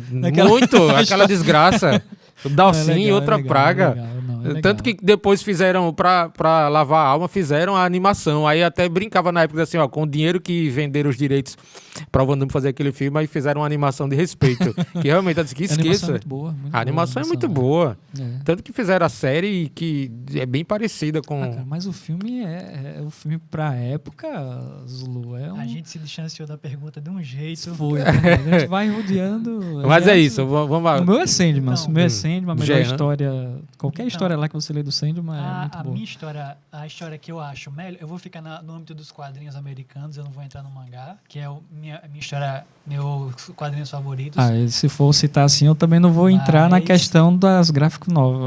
Muito, aquela desgraça. O Dalsin, É legal, outra é legal, praga. é legal, não, é legal. Tanto que depois fizeram, pra lavar a alma, fizeram a animação. Aí até brincava na época assim, ó, com o dinheiro que venderam os direitos pra o Van Damme fazer aquele filme, aí fizeram uma animação de respeito. Que realmente, eu disse que A animação é esqueça. muito boa. A animação é muito boa. É. Tanto que fizeram a série que é bem parecida com... Cara, mas o filme é o filme pra época, Zulu. É um... A gente se distanciou da pergunta de um jeito. Foi, né? A gente vai rodeando. Mas é Aliás, isso, vamos lá. O meu é Sandman. Então, O meu é Sandman, a melhor Jean. história. Qualquer Então, história lá que você lê do Sandman é muito A boa. minha história, a história que eu acho melhor, eu vou ficar no âmbito dos quadrinhos americanos, eu não vou entrar no mangá, que é a minha história, meus quadrinhos favoritos. E se for citar assim, eu também não vou entrar na Mas- questão das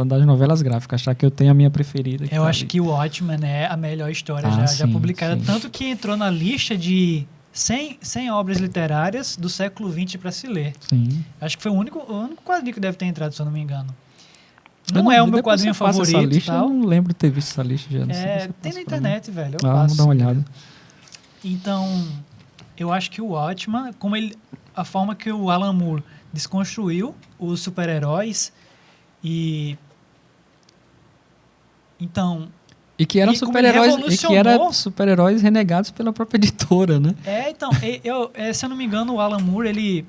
das novelas gráficas, achar que eu tenho a minha preferida. Eu tá acho ali. que o Watchmen é a melhor história Ah, já sim, publicada, sim. tanto que entrou na lista de 100 obras literárias do século XX para se ler. Sim. Acho que foi o único quadrinho que deve ter entrado, se eu não me engano. Eu Não é o vi, meu depois quadrinho você passa essa favorito e lista, tal. Eu não lembro de ter visto essa lista já. Não sei se você Tem passa na pra mim. internet, velho. Eu Vamos passo. dar uma olhada. Então, eu acho que o Watchmen, a forma que o Alan Moore desconstruiu os super-heróis então, E que eram E como ele super-heróis, e que eram revolucionou- super-heróis renegados pela própria editora, né? se eu não me engano, o Alan Moore, ele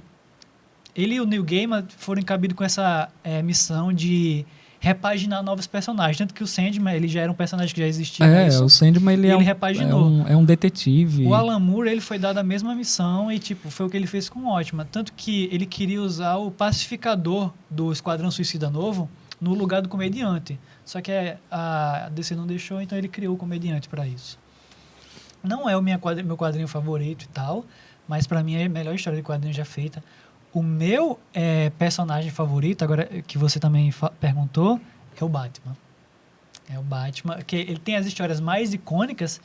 e o Neil Gaiman foram encabidos com essa missão de repaginar novos personagens. Tanto que o Sandman, ele já era um personagem que já existia. O Sandman, ele ele repaginou. é um detetive. O Alan Moore, ele foi dado a mesma missão e, foi o que ele fez com o Watchmen. Tanto que ele queria usar o pacificador do Esquadrão Suicida Novo no lugar do comediante. Só que a DC não deixou, então ele criou o comediante para isso. Não é o meu quadrinho favorito e tal, mas para mim é a melhor história de quadrinho já feita. O meu personagem favorito, agora que você também perguntou, é o Batman. É o Batman, que ele tem as histórias mais icônicas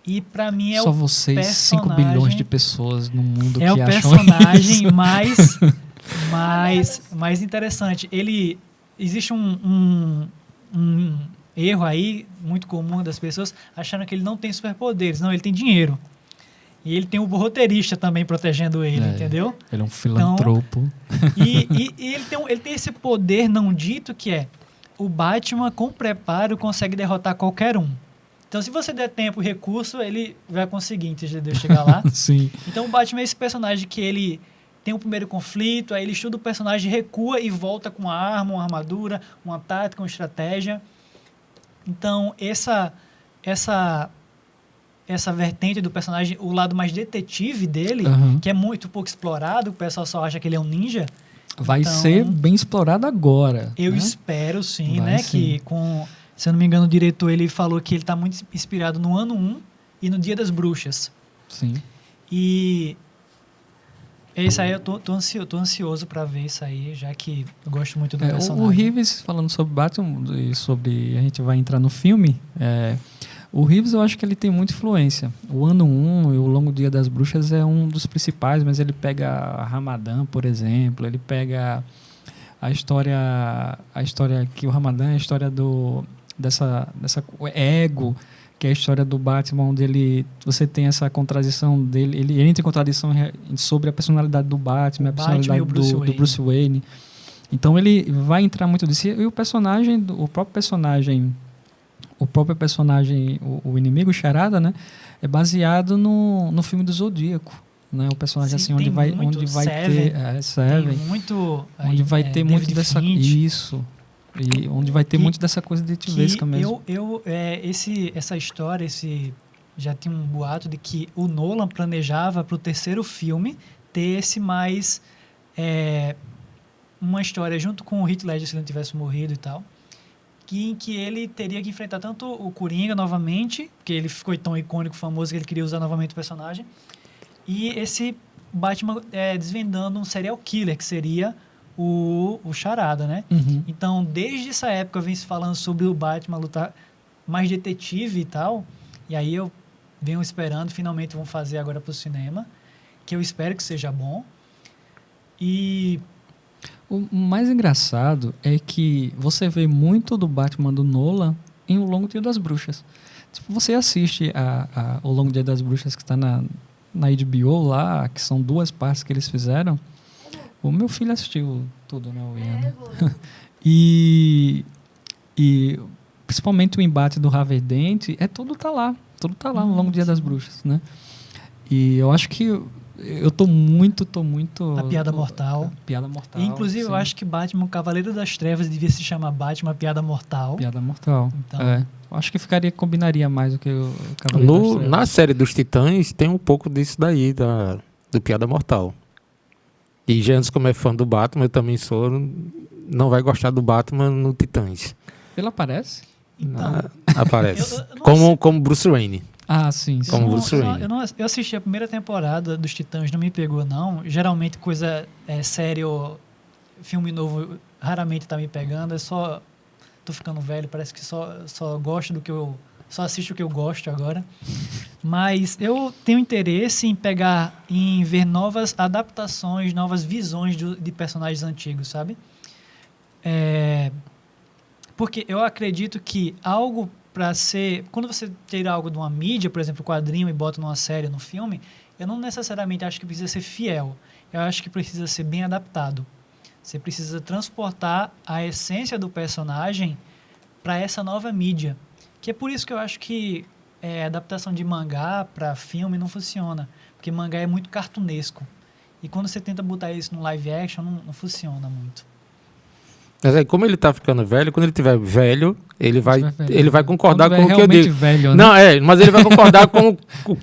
e para mim é Só o vocês, 5 personagem- bilhões de pessoas no mundo é que o acham personagem isso. mais interessante. Existe um erro aí muito comum das pessoas achando que ele não tem superpoderes. Não, ele tem dinheiro. E ele tem o roteirista também protegendo ele, entendeu? Ele é um filantropo. E ele tem esse poder não dito que é o Batman com preparo consegue derrotar qualquer um. Então, se você der tempo e recurso, ele vai conseguir, entendeu? Chegar lá. Sim. Então o Batman é esse personagem que ele tem o primeiro conflito, aí ele estuda o personagem, recua e volta com uma arma, uma armadura, uma tática, uma estratégia. Então essa vertente do personagem, o lado mais detetive dele, Aham. que é muito pouco explorado, o pessoal só acha que ele é um ninja. Vai Então, ser bem explorado agora. Eu né? espero sim, Vai né? sim. Que se eu não me engano, o diretor ele falou que ele está muito inspirado no Ano 1 e no Dia das Bruxas. Sim. E isso aí eu tô ansioso para ver isso aí, já que eu gosto muito do personagem. O Reeves, falando sobre Batman e sobre... A gente vai entrar no filme. O Reeves, eu acho que ele tem muita influência. O Ano 1 e o Longo Dia das Bruxas é um dos principais, mas ele pega a Ramadã, por exemplo. Ele pega a história que o Ramadã é a história dessa ego, que é a história do Batman, onde você tem essa contradição dele, ele entra em contradição sobre a personalidade do Batman, a personalidade do Bruce Wayne. Então ele vai entrar muito disso. E o próprio personagem, o inimigo, o Charada, né, é baseado no filme do Zodíaco, né? O personagem Sim, assim tem onde vai muito ter Seven, Tem muito... onde vai ter muito David dessa Finch. isso. E onde vai ter muito dessa coisa de tivesca mesmo. Essa história, já tinha um boato de que o Nolan planejava para o terceiro filme ter esse mais uma história junto com o Heath Ledger, se ele não tivesse morrido e tal, em que ele teria que enfrentar tanto o Coringa novamente, porque ele ficou tão icônico, famoso, que ele queria usar novamente o personagem, e esse Batman desvendando um serial killer, que seria o Charada, né? Uhum. Então, desde essa época, vem se falando sobre o Batman lutar mais detetive e tal, e aí eu venho esperando, finalmente vão fazer agora pro cinema, que eu espero que seja bom. E o mais engraçado é que você vê muito do Batman do Nolan em O Longo Dia das Bruxas. Tipo, você assiste O Longo Dia das Bruxas, que está na HBO lá, que são 2 partes que eles fizeram. O meu filho assistiu tudo, né, o Ian? E principalmente o embate do Harvey Dent, tudo tá lá no Longo Dia das Bruxas, né? E eu acho que eu tô muito... A Piada Mortal. Piada Mortal. Inclusive, sim. eu acho que Batman, Cavaleiro das Trevas, devia se chamar Batman, Piada Mortal. Piada Mortal. Então, Eu acho que combinaria mais do que o Cavaleiro das Trevas. Na série dos Titãs tem um pouco disso daí, do Piada Mortal. E Janus, como é fã do Batman, eu também sou, não vai gostar do Batman no Titãs. Ele aparece? Então, aparece. eu não como Bruce Wayne. Ah, sim. Como Bruce Wayne. Eu assisti a primeira temporada dos Titãs, não me pegou, não. Geralmente, coisa sério, filme novo, raramente tá me pegando. Tô ficando velho, parece que só gosto do que eu... Só assisto o que eu gosto agora. Mas eu tenho interesse em ver novas adaptações, novas visões de personagens antigos, sabe? Porque eu acredito que algo para ser... Quando você tira algo de uma mídia, por exemplo, quadrinho, e bota numa série, num filme, eu não necessariamente acho que precisa ser fiel. Eu acho que precisa ser bem adaptado. Você precisa transportar a essência do personagem para essa nova mídia. Que é por isso que eu acho que a adaptação de mangá para filme não funciona. Porque mangá é muito cartunesco. E quando você tenta botar isso no live action, não funciona muito. Mas aí, como ele tá ficando velho, quando ele tiver velho, ele vai concordar com o que eu digo. Velho, né? Não, mas ele vai concordar com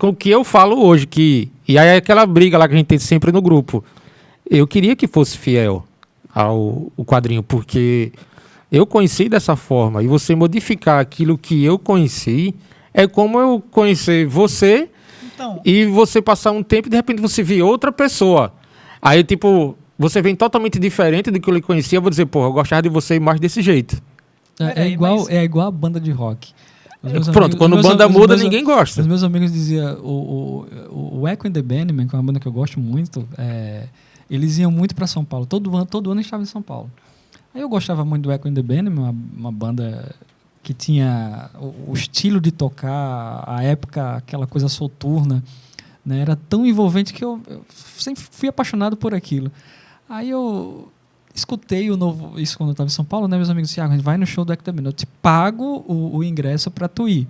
o que eu falo hoje. E aí é aquela briga lá que a gente tem sempre no grupo. Eu queria que fosse fiel ao quadrinho, porque eu conheci dessa forma. E você modificar aquilo que eu conheci é como eu conhecer você e você passar um tempo e de repente você vir outra pessoa. Aí, tipo... Você vem totalmente diferente do que eu lhe conhecia. Eu vou dizer, eu gostava de você mais desse jeito. É igual a banda de rock. Pronto, quando banda muda, ninguém gosta. Os meus amigos diziam, o Echo and the Bunnymen, que é uma banda que eu gosto muito, eles iam muito para São Paulo. Todo ano eles estavam em São Paulo. Aí eu gostava muito do Echo and the Bunnymen, uma banda que tinha o estilo de tocar, a época, aquela coisa soturna, né? Era tão envolvente que eu sempre fui apaixonado por aquilo. Aí eu escutei isso quando eu estava em São Paulo, né? Meus amigos disseram, a gente vai no show do Echo and the Bunnymen, eu te pago o ingresso para tu ir.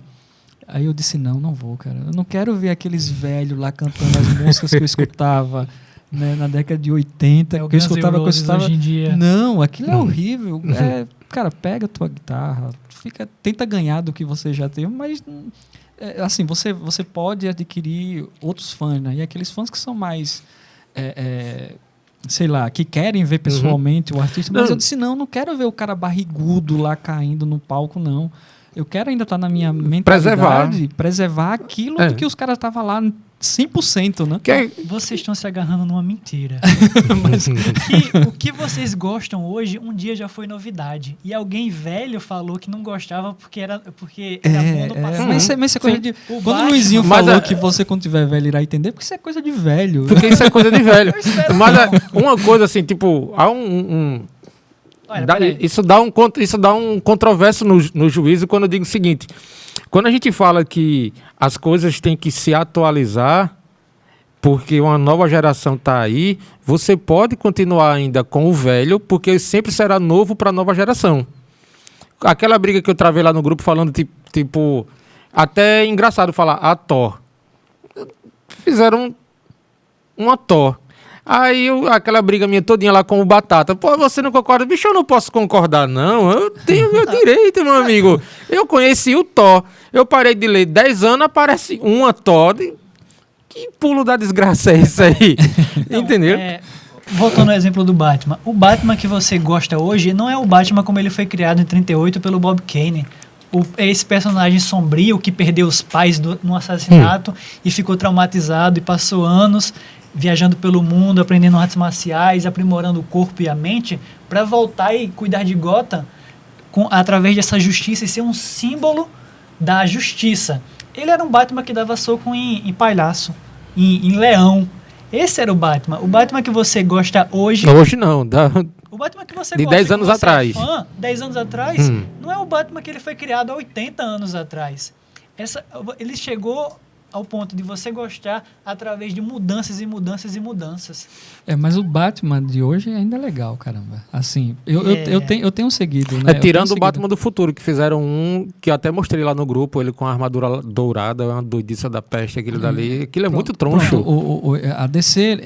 Aí eu disse, não vou, cara. Eu não quero ver aqueles velhos lá cantando as músicas que eu escutava, né, na década de 80, que eu escutava hoje em dia. Não, aquilo é horrível. Cara, pega a tua guitarra, tenta ganhar do que você já teve, mas assim, você pode adquirir outros fãs, né? E aqueles fãs que são mais... sei lá, que querem ver pessoalmente o artista, mas eu disse, não quero ver o cara barrigudo lá caindo no palco, não. Eu quero ainda estar na minha mentalidade, preservar aquilo do que os caras estavam lá 100%, né? Vocês estão se agarrando numa mentira. Mas o que vocês gostam hoje, um dia já foi novidade. E alguém velho falou que não gostava porque era bom do passado. Mas isso é coisa de... Quando o Luizinho falou que você, quando tiver velho, irá entender, porque isso é coisa de velho. Porque isso é coisa de velho. Mas uma coisa assim, tipo, há isso dá um controverso no juízo quando eu digo o seguinte: quando a gente fala que as coisas têm que se atualizar porque uma nova geração está aí, você pode continuar ainda com o velho, porque sempre será novo para a nova geração. Aquela briga que eu travei lá no grupo falando, tipo, até é engraçado falar, a Thor. Fizeram uma Thor. Aí aquela briga minha todinha lá com o Batata. Pô, você não concorda? Bicho, eu não posso concordar, não. Eu tenho meu direito, meu amigo. Eu conheci o Thor. Eu parei de ler 10 anos, aparece uma Thor. Que pulo da desgraça é esse aí? Não, Entendeu? Voltando ao exemplo do Batman. O Batman que você gosta hoje não é o Batman como ele foi criado em 38 pelo Bob Kane. Esse personagem sombrio que perdeu os pais num assassinato e ficou traumatizado e passou anos viajando pelo mundo, aprendendo artes marciais, aprimorando o corpo e a mente para voltar e cuidar de Gotham através dessa justiça e ser um símbolo da justiça. Ele era um Batman que dava soco em palhaço, em leão. Esse era o Batman. O Batman que você gosta hoje... Hoje não. O Batman que você de gosta, 10 anos que você atrás. é fã, 10 anos atrás, não é o Batman que ele foi criado há 80 anos atrás. Ele chegou ao ponto de você gostar através de mudanças e mudanças e mudanças. Mas o Batman de hoje ainda é legal, caramba. Assim, eu tenho seguido, né? Tirando o Batman do futuro, que fizeram um que eu até mostrei lá no grupo, ele com a armadura dourada, uma doidiça da peste, aquilo dali. Aquilo é muito troncho. A DC,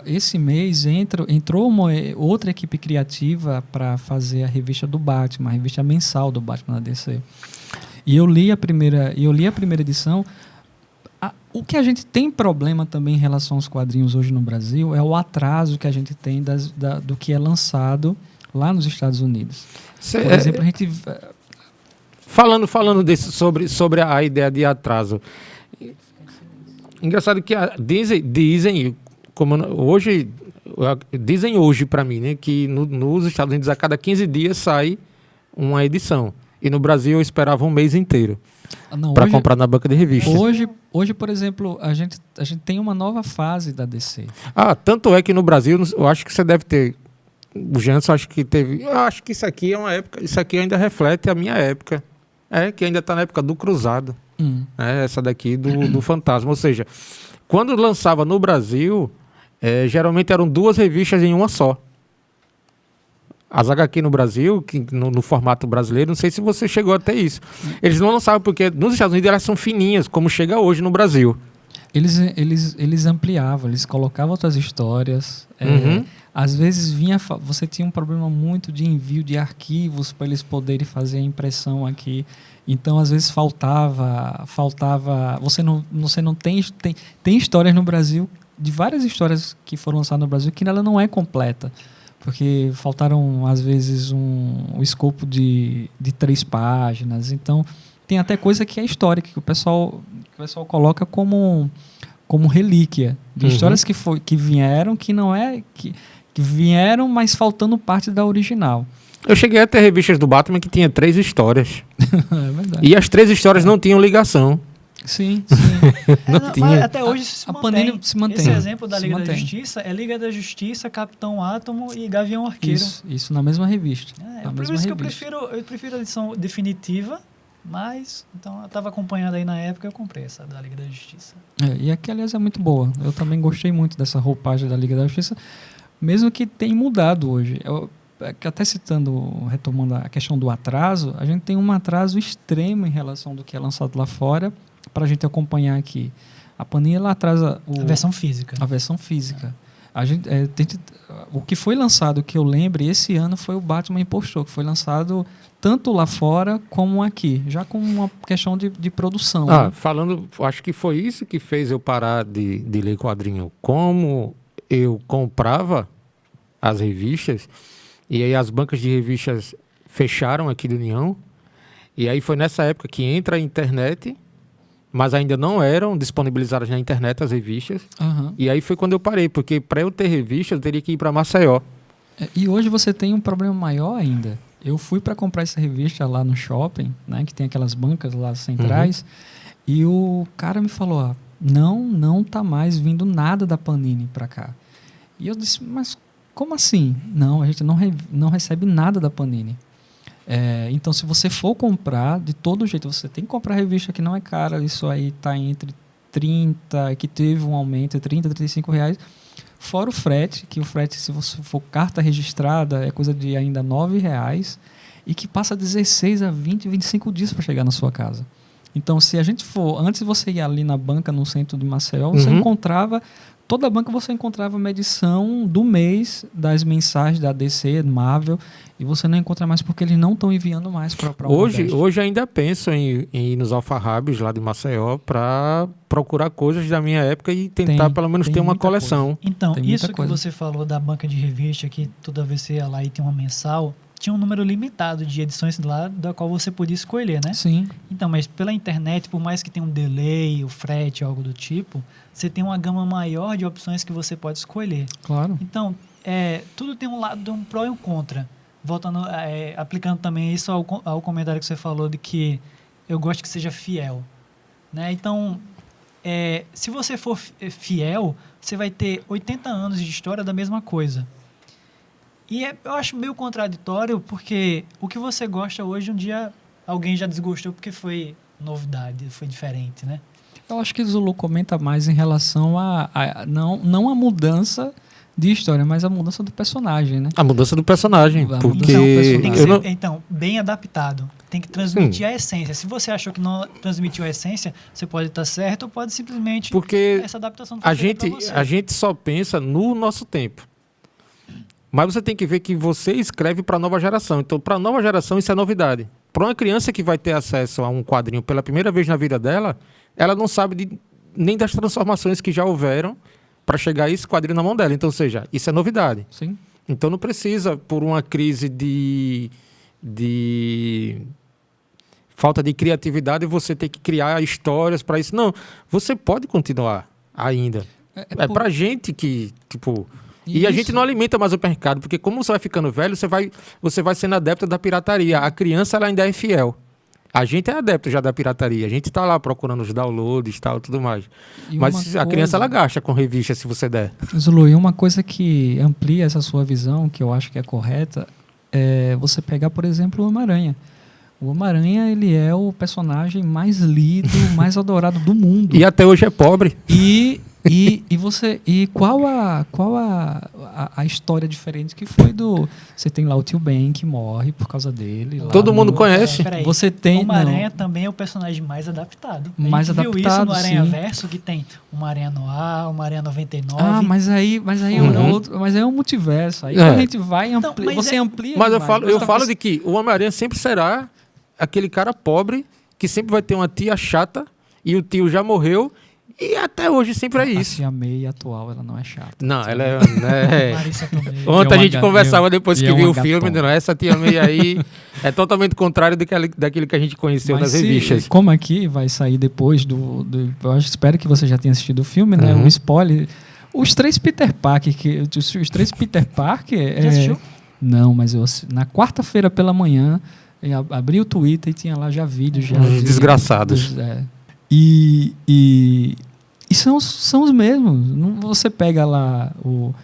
esse mês entrou outra equipe criativa para fazer a revista do Batman, a revista mensal do Batman da DC. E eu li a primeira edição. O que a gente tem problema também em relação aos quadrinhos hoje no Brasil é o atraso que a gente tem do que é lançado lá nos Estados Unidos. Por exemplo, a gente... Falando desse, sobre a ideia de atraso. Engraçado que dizem hoje para mim, né, que nos Estados Unidos a cada 15 dias sai uma edição. E no Brasil eu esperava um mês inteiro para comprar na banca de revista. Hoje, por exemplo, a gente tem uma nova fase da DC. Tanto é que no Brasil, eu acho que você deve ter... O Janson acho que teve... Eu acho que isso aqui é uma época... Isso aqui ainda reflete a minha época. Que ainda está na época do Cruzado. Essa daqui do Fantasma. Ou seja, quando lançava no Brasil, geralmente eram 2 revistas em uma só. As HQ no Brasil, que no formato brasileiro, não sei se você chegou até isso. Eles não lançavam porque nos Estados Unidos elas são fininhas, como chega hoje no Brasil. Eles ampliavam, eles colocavam outras histórias. Às vezes você tinha um problema muito de envio de arquivos para eles poderem fazer a impressão aqui. Então, às vezes faltava. Você não tem histórias no Brasil, de várias histórias que foram lançadas no Brasil, que ela não é completa. Porque faltaram, às vezes, um escopo de 3 páginas. Então, tem até coisa que é histórica, que o pessoal coloca como relíquia. De histórias que vieram, que vieram, mas faltando parte da original. Eu cheguei a ter revistas do Batman que tinha 3 histórias. É verdade. E as 3 histórias não tinham ligação. Sim. Mas até hoje se mantém. Panini se mantém. Esse exemplo da Liga da Justiça é Liga da Justiça, Capitão Átomo e Gavião Arqueiro. Isso na mesma revista. Por isso que eu prefiro a edição definitiva, mas então eu estava acompanhando aí na época, eu comprei essa da Liga da Justiça. E aqui, aliás, é muito boa. Eu também gostei muito dessa roupagem da Liga da Justiça, mesmo que tenha mudado hoje. Até retomando a questão do atraso, a gente tem um atraso extremo em relação do que é lançado lá fora para a gente acompanhar aqui. A Panini, ela atrasa a versão física. A versão física. O que foi lançado, que eu lembro, esse ano foi o Batman Impostor, que foi lançado tanto lá fora como aqui, já com uma questão de produção. Falando, acho que foi isso que fez eu parar de ler quadrinho. Como eu comprava as revistas, e aí as bancas de revistas fecharam aqui de União, e aí foi nessa época que entra a internet, mas ainda não eram disponibilizadas na internet as revistas. E aí foi quando eu parei, porque para eu ter revista eu teria que ir para Maceió. E hoje você tem um problema maior ainda. Eu fui para comprar essa revista lá no shopping, né, que tem aquelas bancas lá centrais, e o cara me falou, não tá mais vindo nada da Panini para cá. E eu disse, mas como assim? Não, a gente não recebe nada da Panini. Então, se você for comprar, de todo jeito, você tem que comprar a revista que não é cara, isso aí está entre 30, que teve um aumento, 30, 35 reais, fora o frete, que o frete, se você for carta registrada, é coisa de ainda 9 reais, e que passa 16 a 20, 25 dias para chegar na sua casa. Então, se a gente for, antes você ir ali na banca, no centro de Maceió, você encontrava toda banca você encontrava uma edição do mês das mensagens da DC, Marvel, e você não encontra mais porque eles não estão enviando mais para o Hoje ainda penso em ir nos alfarrábios lá de Maceió para procurar coisas da minha época e tentar pelo menos ter uma coleção. Então, isso que você falou da banca de revista, que toda vez você ia lá e tem uma mensal, tinha um número limitado de edições lá da qual você podia escolher, né? Sim. Então, mas pela internet, por mais que tenha um delay, o frete, algo do tipo, você tem uma gama maior de opções que você pode escolher. Claro. Então, tudo tem um lado, um pró e um contra. Voltando, aplicando também isso ao comentário que você falou de que eu gosto que seja fiel, né? Então, se você for fiel, você vai ter 80 anos de história da mesma coisa. E eu acho meio contraditório, porque o que você gosta hoje, um dia alguém já desgostou porque foi novidade, foi diferente, né? Eu acho que o Zulu comenta mais em relação não a mudança de história, mas a mudança do personagem, né? A mudança do personagem, porque... Então, bem adaptado. Tem que transmitir a essência. Se você achou que não transmitiu a essência, você pode estar certo ou pode simplesmente... Porque essa adaptação não foi feita pra você. A gente só pensa no nosso tempo. Mas você tem que ver que você escreve para a nova geração. Então, para a nova geração, isso é novidade. Para uma criança que vai ter acesso a um quadrinho pela primeira vez na vida dela, ela não sabe nem das transformações que já houveram para chegar a esse quadrinho na mão dela. Então, ou seja, isso é novidade. Sim. Então, não precisa, por uma crise de falta de criatividade, você ter que criar histórias para isso. Não, você pode continuar ainda. É para gente que, tipo... E a gente não alimenta mais o mercado, porque como você vai ficando velho, você vai sendo adepto da pirataria. A criança ela ainda é fiel. A gente é adepto já da pirataria. A gente está lá procurando os downloads e tal, tudo mais. Mas a criança ela gasta com revista se você der. Zulu, e uma coisa que amplia essa sua visão, que eu acho que é correta, é você pegar, por exemplo, o Homem-Aranha. O Homem-Aranha, ele é o personagem mais lido, mais adorado do mundo. E até hoje é pobre. E qual a história diferente que foi do... Você tem lá o Tio Ben que morre por causa dele. Todo mundo conhece. Você tem... O Homem-Aranha também é o personagem mais adaptado. Mais adaptado, viu isso no Aranha Verso, que tem uma Aranha Noir, uma Aranha 99. Ah, mas aí é um multiverso. Aí a gente vai... você amplia. Mas eu falo de que o Homem-Aranha sempre será aquele cara pobre que sempre vai ter uma tia chata e o tio já morreu. E até hoje sempre é isso. A tia May atual, ela não é chata. Não, ela é... Marissa também. Ontem a gente conversava depois que viu o filme, não, essa tia May aí é totalmente contrário daquilo que a gente conheceu nas revistas. Como aqui vai sair depois espero que você já tenha assistido o filme, né? Um spoiler. Os três Peter Parker, Já assistiu? Não, mas na quarta-feira pela manhã, eu abri o Twitter e tinha lá já vídeos. Desgraçados. E são os mesmos. Você pega lá o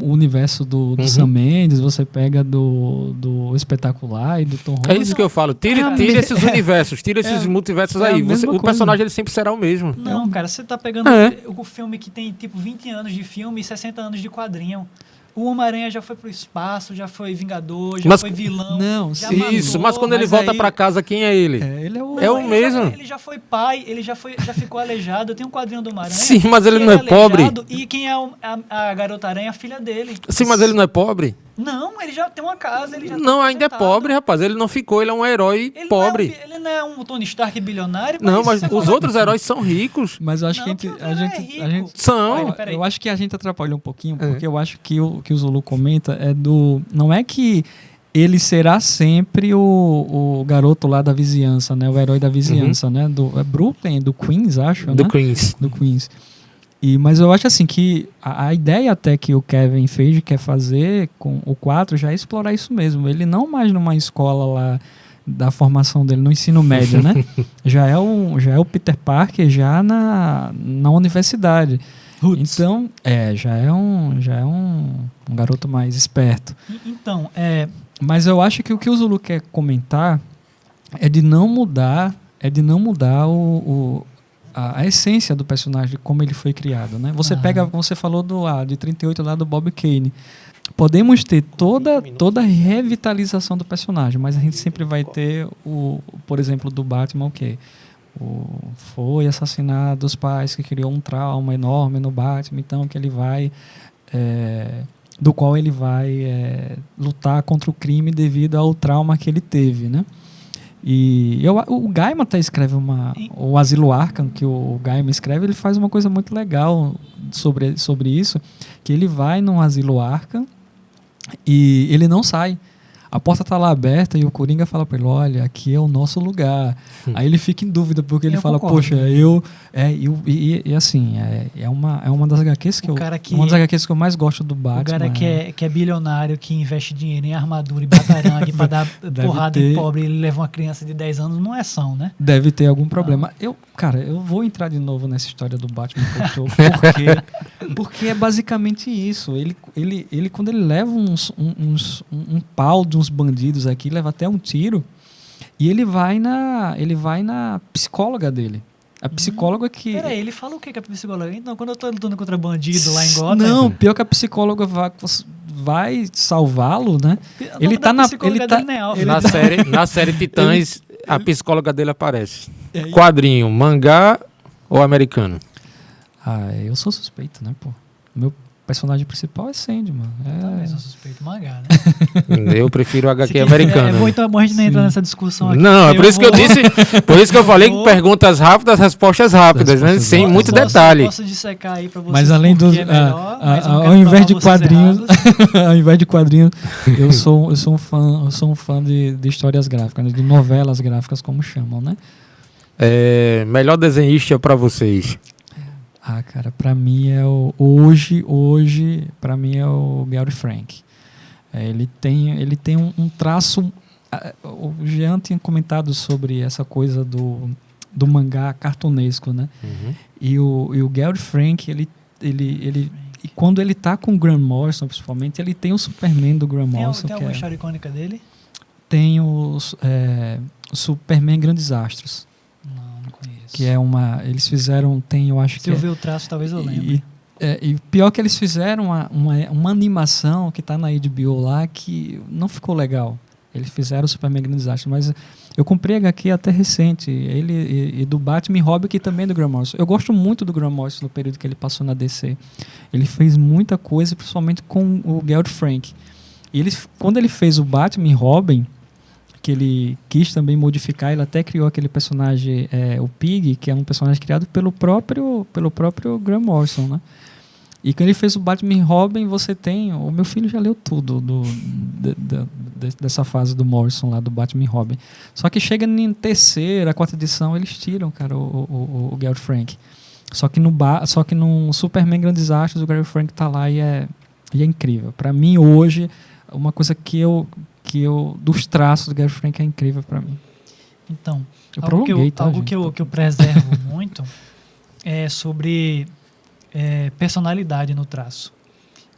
universo do Sam Mendes, você pega do Espetacular e do Tom Holland. É isso que eu falo. Tira esses universos, tira esses multiversos aí. O personagem ele sempre será o mesmo. Não, cara, você tá pegando o filme que tem tipo 20 anos de filme e 60 anos de quadrinho. O Homem-Aranha já foi pro espaço, já foi Vingador, foi vilão. Não, isso, mas quando ele volta pra casa, quem é ele? Ele é o mesmo. Ele já foi pai, já ficou aleijado. Eu tenho um quadrinho do Homem-Aranha. Sim, mas ele não é pobre. E quem é a Garota-Aranha? A filha dele. Sim, mas ele não é pobre. Não, ele já tem uma casa, ele já não, ainda é pobre, rapaz. Ele não ficou, ele é um herói pobre. Ele não é um Tony Stark bilionário. Não, mas os outros heróis são ricos. Mas eu acho que a gente são. Eu acho que a gente atrapalha um pouquinho, porque eu acho que o Zulu comenta não é que ele será sempre o garoto lá da vizinhança, né? O herói da vizinhança, né? Do Brooklyn, do Queens, acho, do né? Do Queens. Mas eu acho assim que a ideia até que o Kevin Feige quer fazer com o 4 já é explorar isso mesmo. Ele não mais numa escola lá da formação dele no ensino médio, né? já é o Peter Parker já na universidade. Então, já é um garoto mais esperto. Então, mas eu acho que o que o Zulu quer comentar é de não mudar a essência do personagem, como ele foi criado, né? Você pega, você falou de 38 lá do Bob Kane. Podemos ter toda a revitalização do personagem, mas a gente sempre vai ter por exemplo, do Batman, foi assassinado os pais, que criou um trauma enorme no Batman, então que ele vai do qual ele vai lutar contra o crime devido ao trauma que ele teve, né? E o Gaiman até escreve o Asilo Arkham, que o Gaiman escreve, ele faz uma coisa muito legal sobre isso, que ele vai num Asilo Arkham e ele não sai. A porta está lá aberta e o Coringa fala para ele, olha, aqui é o nosso lugar. Aí ele fica em dúvida, porque ele fala, concordo. poxa, assim, é uma das HQs uma das HQs que eu mais gosto do Batman. O cara que é bilionário, que investe dinheiro em armadura e batarangue para dar porrada em pobre, ele leva uma criança de 10 anos, não é ação, né? Deve ter algum problema. Eu vou entrar de novo nessa história do Batman porque é basicamente isso. Ele quando ele leva um pau de uns bandidos aqui, leva até um tiro, e ele vai na psicóloga dele. A psicóloga que... Peraí, ele fala o que é a psicóloga? Então, quando eu tô lutando contra bandido lá em Gotham... Não, pior que a psicóloga vai salvá-lo, né? Ele tá na... Na série Titãs, a psicóloga dele aparece. Quadrinho, mangá ou americano? Eu sou suspeito, né, pô? Meu personagem principal é Sandman. Também sou suspeito, mangá, né? Eu prefiro HQ americano. É bom a gente não entrar nessa discussão aqui. Não, é por isso que eu disse, por isso que eu falei que perguntas rápidas, respostas rápidas, né? Sem muito detalhe. Posso dissecar aí pra vocês. Mas além dos, ao invés de quadrinhos, ao invés de quadrinhos, eu sou um fã de histórias gráficas, de novelas gráficas, como chamam, né? Melhor desenhista pra vocês? Cara, pra mim hoje pra mim é o Gary Frank. Ele tem um traço... O Jean tinha comentado sobre essa coisa do mangá cartunesco, né? Uhum. E o Gary Frank, ele quando ele tá com o Grant Morrison, principalmente, ele tem o Superman do Grant Morrison. Tem alguma história icônica dele? Tem o Superman Grandes Astros. Não conheço. Que é eles fizeram, eu acho que... Se eu ver o traço, talvez eu lembre. E pior que eles fizeram uma animação que está na HBO lá que não ficou legal. Eles fizeram o Superman Grandes Astros, mas eu comprei HQ até recente. Ele e do Batman e Robin, que também é do Grant Morrison. Eu gosto muito do Grant Morrison no período que ele passou na DC. Ele fez muita coisa, principalmente com o Gary Frank. E quando ele fez o Batman e Robin, que ele quis também modificar, ele até criou aquele personagem, o Pig, que é um personagem criado pelo próprio Grant Morrison, né? E quando ele fez o Batman e Robin, você tem... O meu filho já leu tudo dessa fase do Morrison lá, do Batman e Robin. Só que chega em terceira, quarta edição, eles tiram, cara, o Gary Frank. Só que no Superman Grandes Astros, o Gary Frank tá lá e é incrível. Pra mim, hoje, uma coisa que eu dos traços do Gary Frank é incrível pra mim. Então, algo que eu preservo muito é sobre personalidade no traço.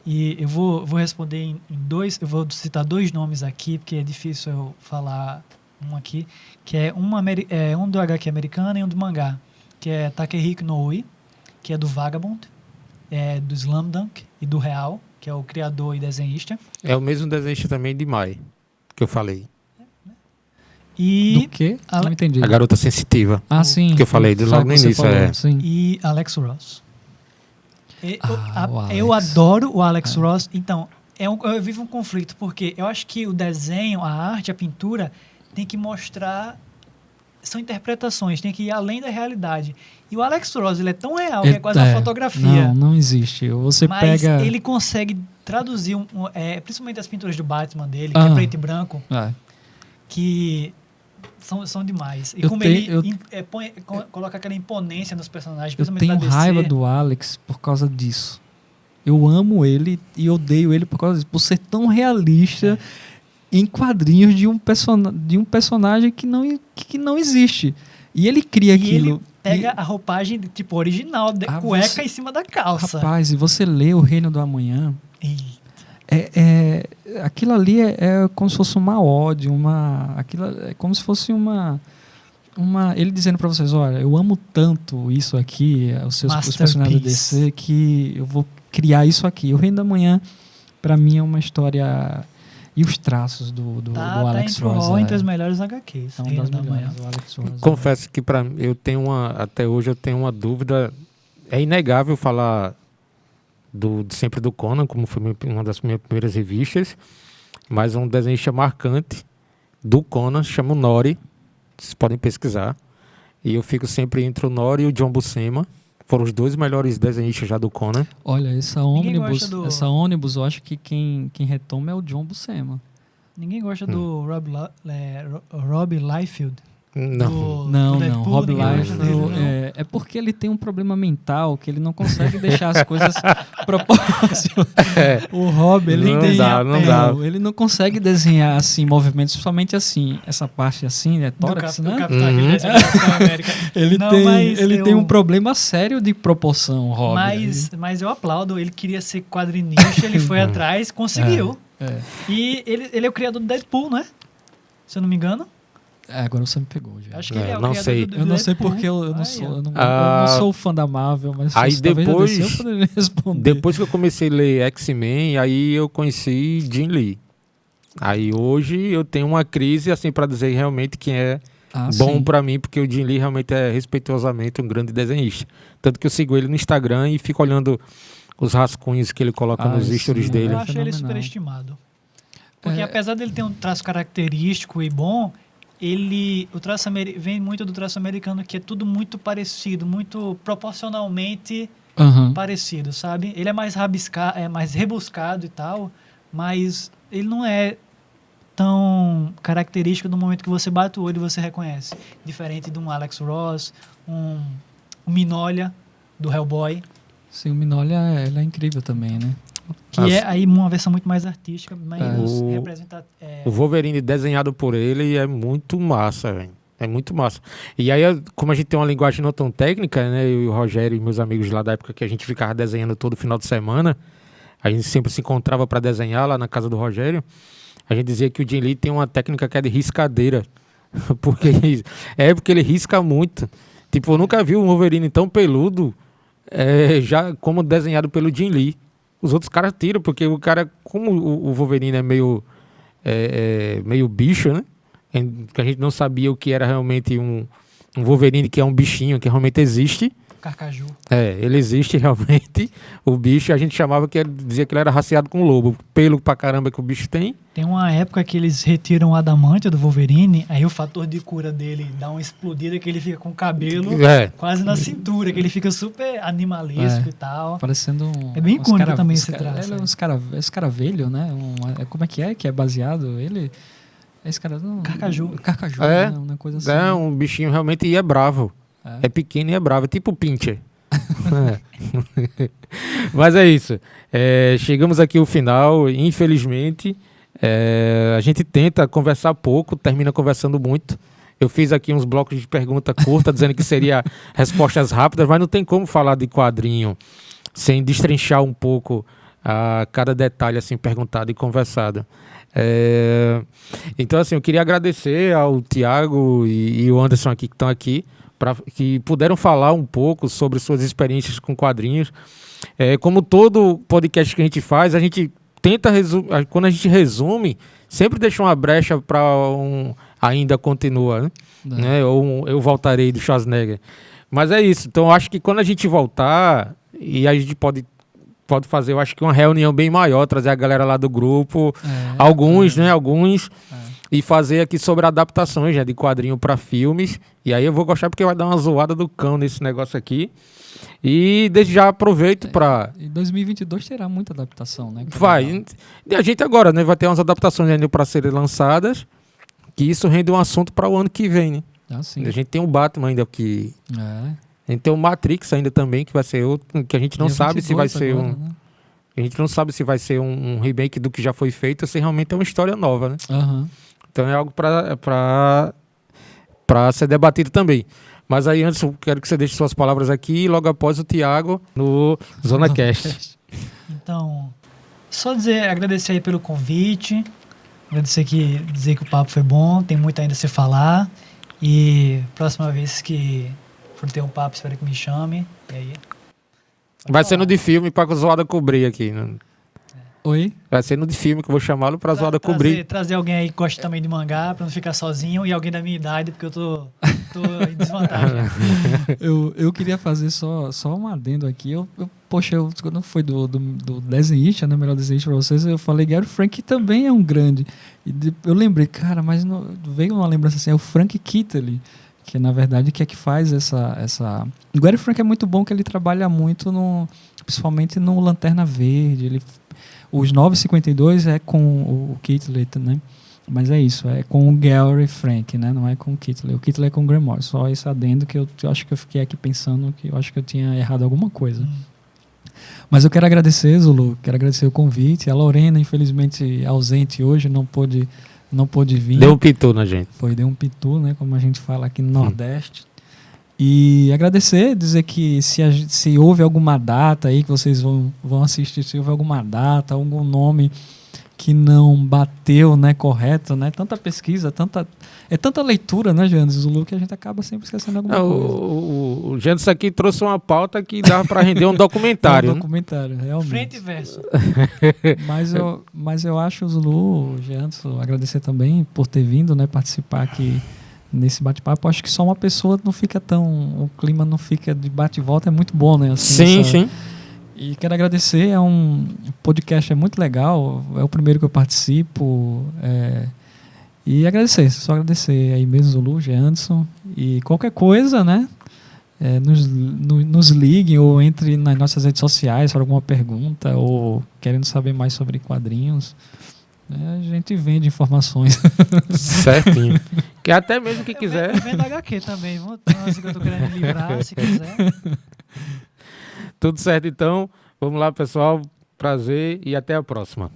E eu vou responder em dois, eu vou citar dois nomes aqui, porque é difícil eu falar um aqui, que é um do HQ americano e um do mangá, que é Takehiko Inoue, que é do Vagabond, do Slam Dunk e do Real, que é o criador e desenhista. É o mesmo desenhista também de Mai, que eu falei. E do quê? Não entendi. A Garota Sensitiva. Sim. Que eu falei logo no início. Sim. E Alex Ross. Eu adoro o Alex Ross. Então, eu vivo um conflito, porque eu acho que o desenho, a arte, a pintura, tem que mostrar... São interpretações, tem que ir além da realidade. E o Alex Ross, ele é tão real que é quase uma fotografia. Não existe. Mas ele consegue traduzir, principalmente as pinturas do Batman dele, que é preto e branco, que são demais. E coloca aquela imponência nos personagens, principalmente eu tenho raiva do Alex por causa disso. Eu amo ele e odeio ele por causa disso. Por ser tão realista em quadrinhos de um personagem que não existe. E ele cria aquilo. Ele pega a roupagem tipo original, cueca em cima da calça. Rapaz, e você lê O Reino do Amanhã... aquilo ali é como se fosse uma ode, aquilo é como se fosse ele dizendo para vocês, olha, eu amo tanto isso aqui, os personagens da DC, que eu vou criar isso aqui. O Reino da Manhã, para mim, é uma história E os traços do Tá Alex entre o Ross. hall, entre as melhores HQs. É uma Reino das da Manhã. melhores, o Alex Ross. Confesso que para eu tenho até hoje eu tenho uma dúvida. É inegável falar sempre do Conan, como foi uma das minhas primeiras revistas, mas um desenhista marcante do Conan chama o Nori. Vocês podem pesquisar. E eu fico sempre entre o Nori e o John Buscema. Foram os dois melhores desenhistas já do Conan. Olha, essa Ninguém ônibus, gosta do- essa ônibus, eu acho que quem retoma é o John Buscema. Ninguém gosta do Rob Liefeld. Não. Do Não, Deadpool, Rob ninguém gosta dele, Liefeld não. é porque ele tem um problema mental que ele não consegue deixar as coisas proporcionais. O Rob, ele Não tem dá, não dá. ele não consegue desenhar assim movimentos, principalmente assim, essa parte assim, né, Do tórax, né? Capitão, aquele desenho do Capitão América. Ele Não, tem, mas ele eu- tem um problema sério de proporção, Rob. Mas eu aplaudo, ele queria ser quadrinista, ele foi atrás, conseguiu. É. E ele é o criador do Deadpool, não é? Se eu não me engano. Agora você me pegou já. Acho que ele é o não criador sei. do Eu não sei Deadpool. porque eu não Aí, sou, ó. eu não sou fã da Marvel, mas se Aí fosse talvez da depois- DC, eu poderia responder. Depois que eu comecei a ler X-Men, aí eu conheci Jim Lee. Aí hoje eu tenho uma crise, assim, para dizer realmente que é bom sim. para mim, porque o Jim Lee realmente é respeitosamente um grande desenhista. Tanto que eu sigo ele no Instagram e fico olhando os rascunhos que ele coloca nos sim, stories é. dele. Eu acho ele fenomenal. superestimado. Porque É. apesar dele ter um traço característico e bom, o traço vem muito do traço americano, que é tudo muito parecido, muito proporcionalmente Aham. parecido, sabe? Ele é mais mais rebuscado e tal, mas ele não é tão característico no momento que você bate o olho e você reconhece. Diferente de um Alex Ross, um Mignola do Hellboy, Sim, o Mignola ele é incrível também, né? que As- é aí uma versão muito mais artística, menos O- representativa. O Wolverine desenhado por ele é muito massa, velho. É muito massa. E aí, como a gente tem uma linguagem não tão técnica, né? Eu e o Rogério e meus amigos lá da época que a gente ficava desenhando todo final de semana, a gente sempre se encontrava para desenhar lá na casa do Rogério. A gente dizia que o Jim Lee tem uma técnica que é de riscadeira. porque ele risca muito. Tipo, eu nunca vi um Wolverine tão peludo já como desenhado pelo Jim Lee. Os outros caras tiram, porque o cara, como o Wolverine é meio bicho, né? Que a gente não sabia o que era realmente um Wolverine, que é um bichinho, que realmente existe. Carcaju. Ele existe realmente, o bicho. A gente dizia que ele era raciado com lobo. Pelo pra caramba que o bicho tem. Tem uma época que eles retiram o adamante do Wolverine, aí o fator de cura dele dá uma explodida que ele fica com o cabelo quase na cintura, que ele fica super animalesco e tal. Parecendo É bem icônico também esse traço, Ele é aí. esse caravelho, né? Como é que é baseado? Ele... Esse cara... Carcaju. Carcaju, É. né? Uma coisa assim. É um bichinho realmente e é bravo. É. É pequeno e é bravo, é tipo o Pincher. Mas é isso. Chegamos aqui ao final, infelizmente. A gente tenta conversar pouco, termina conversando muito. Eu fiz aqui uns blocos de pergunta curta, dizendo que seria respostas rápidas, mas não tem como falar de quadrinho sem destrinchar um pouco cada detalhe assim perguntado e conversado. Então, assim, eu queria agradecer ao Thiago e o Anderson aqui que estão aqui, que puderam falar um pouco sobre suas experiências com quadrinhos. Como todo podcast que a gente faz, a gente tenta quando a gente resume, sempre deixa uma brecha para ainda continua, né? Ou eu voltarei do Schwarzenegger. Mas é isso. Então, eu acho que quando a gente voltar, e a gente pode fazer, eu acho que uma reunião bem maior, trazer a galera lá do grupo, alguns, e fazer aqui sobre adaptações de quadrinho para filmes. E aí eu vou gostar porque vai dar uma zoada do cão nesse negócio aqui. E desde já aproveito para... Em 2022 terá muita adaptação, né? Vai. E a gente agora, né, vai ter umas adaptações ainda para serem lançadas, que isso rende um assunto para o ano que vem, né? Ah, sim. A gente tem o Batman ainda que... A gente tem o Matrix ainda também, que vai ser outro, que a gente não Dia sabe se vai 22 ser agora, um... né? A gente não sabe se vai ser um remake do que já foi feito ou se realmente é uma história nova, né? Aham. Então é algo para ser debatido também. Mas aí antes eu quero que você deixe suas palavras aqui e logo após o Thiago no Zona Cast. Então, só agradecer aí pelo convite, dizer que o papo foi bom, tem muito ainda a se falar, e próxima vez que for ter um papo, espero que me chame, e aí... Vai ser no de filme para zoada cobrir aqui. Né? Oi? Vai ser no de filme que eu vou chamá-lo pra Zoada cobrir. Trazer alguém aí que gosta também de mangá, pra não ficar sozinho, e alguém da minha idade, porque eu tô em desvantagem. Eu queria fazer só um adendo aqui. Poxa, quando foi do desenhista, né? Melhor desenhista pra vocês, eu falei Gary Frank, que também é um grande. E eu lembrei, cara, mas veio uma lembrança assim, é o Frank Kittley, que na verdade que faz essa... O Gary Frank é muito bom, que ele trabalha muito, principalmente no Lanterna Verde. Os 952 é com o Kittley, né? Mas é isso, é com o Gary Frank, né? Não é com o Kittley. O Kittley é com o Grant Morrison. Só esse adendo que eu acho que eu fiquei aqui pensando que eu acho que eu tinha errado alguma coisa. Mas eu quero agradecer, Zulu, quero agradecer o convite. A Lorena, infelizmente ausente hoje, não pôde vir. Deu um pitu na gente. Deu um pitu, né? Como a gente fala aqui no Nordeste. E agradecer, dizer que se houve alguma data aí que vocês vão assistir, se houve alguma data, algum nome que não bateu, né, correto, né? Tanta pesquisa, tanta leitura, né, Jandes, Zulu, que a gente acaba sempre esquecendo alguma coisa. O Jandes aqui trouxe uma pauta que dava para render um documentário. Um documentário, realmente. Frente e verso. Mas eu acho, Zulu, Jandes, agradecer também por ter vindo, né, participar aqui nesse bate-papo. Acho que só uma pessoa não fica o clima não fica de bate e volta, é muito bom, né? Assim, sim. E quero agradecer, o podcast é muito legal, é o primeiro que eu participo, e só agradecer aí mesmo, Zulu, Janderson, e qualquer coisa, né, nos liguem ou entre nas nossas redes sociais para alguma pergunta ou querendo saber mais sobre quadrinhos, a gente vende informações. Certinho. Que até mesmo que quiser. Eu vendo HQ também, que eu tô querendo me livrar, se quiser. Tudo certo, então. Vamos lá, pessoal. Prazer e até a próxima.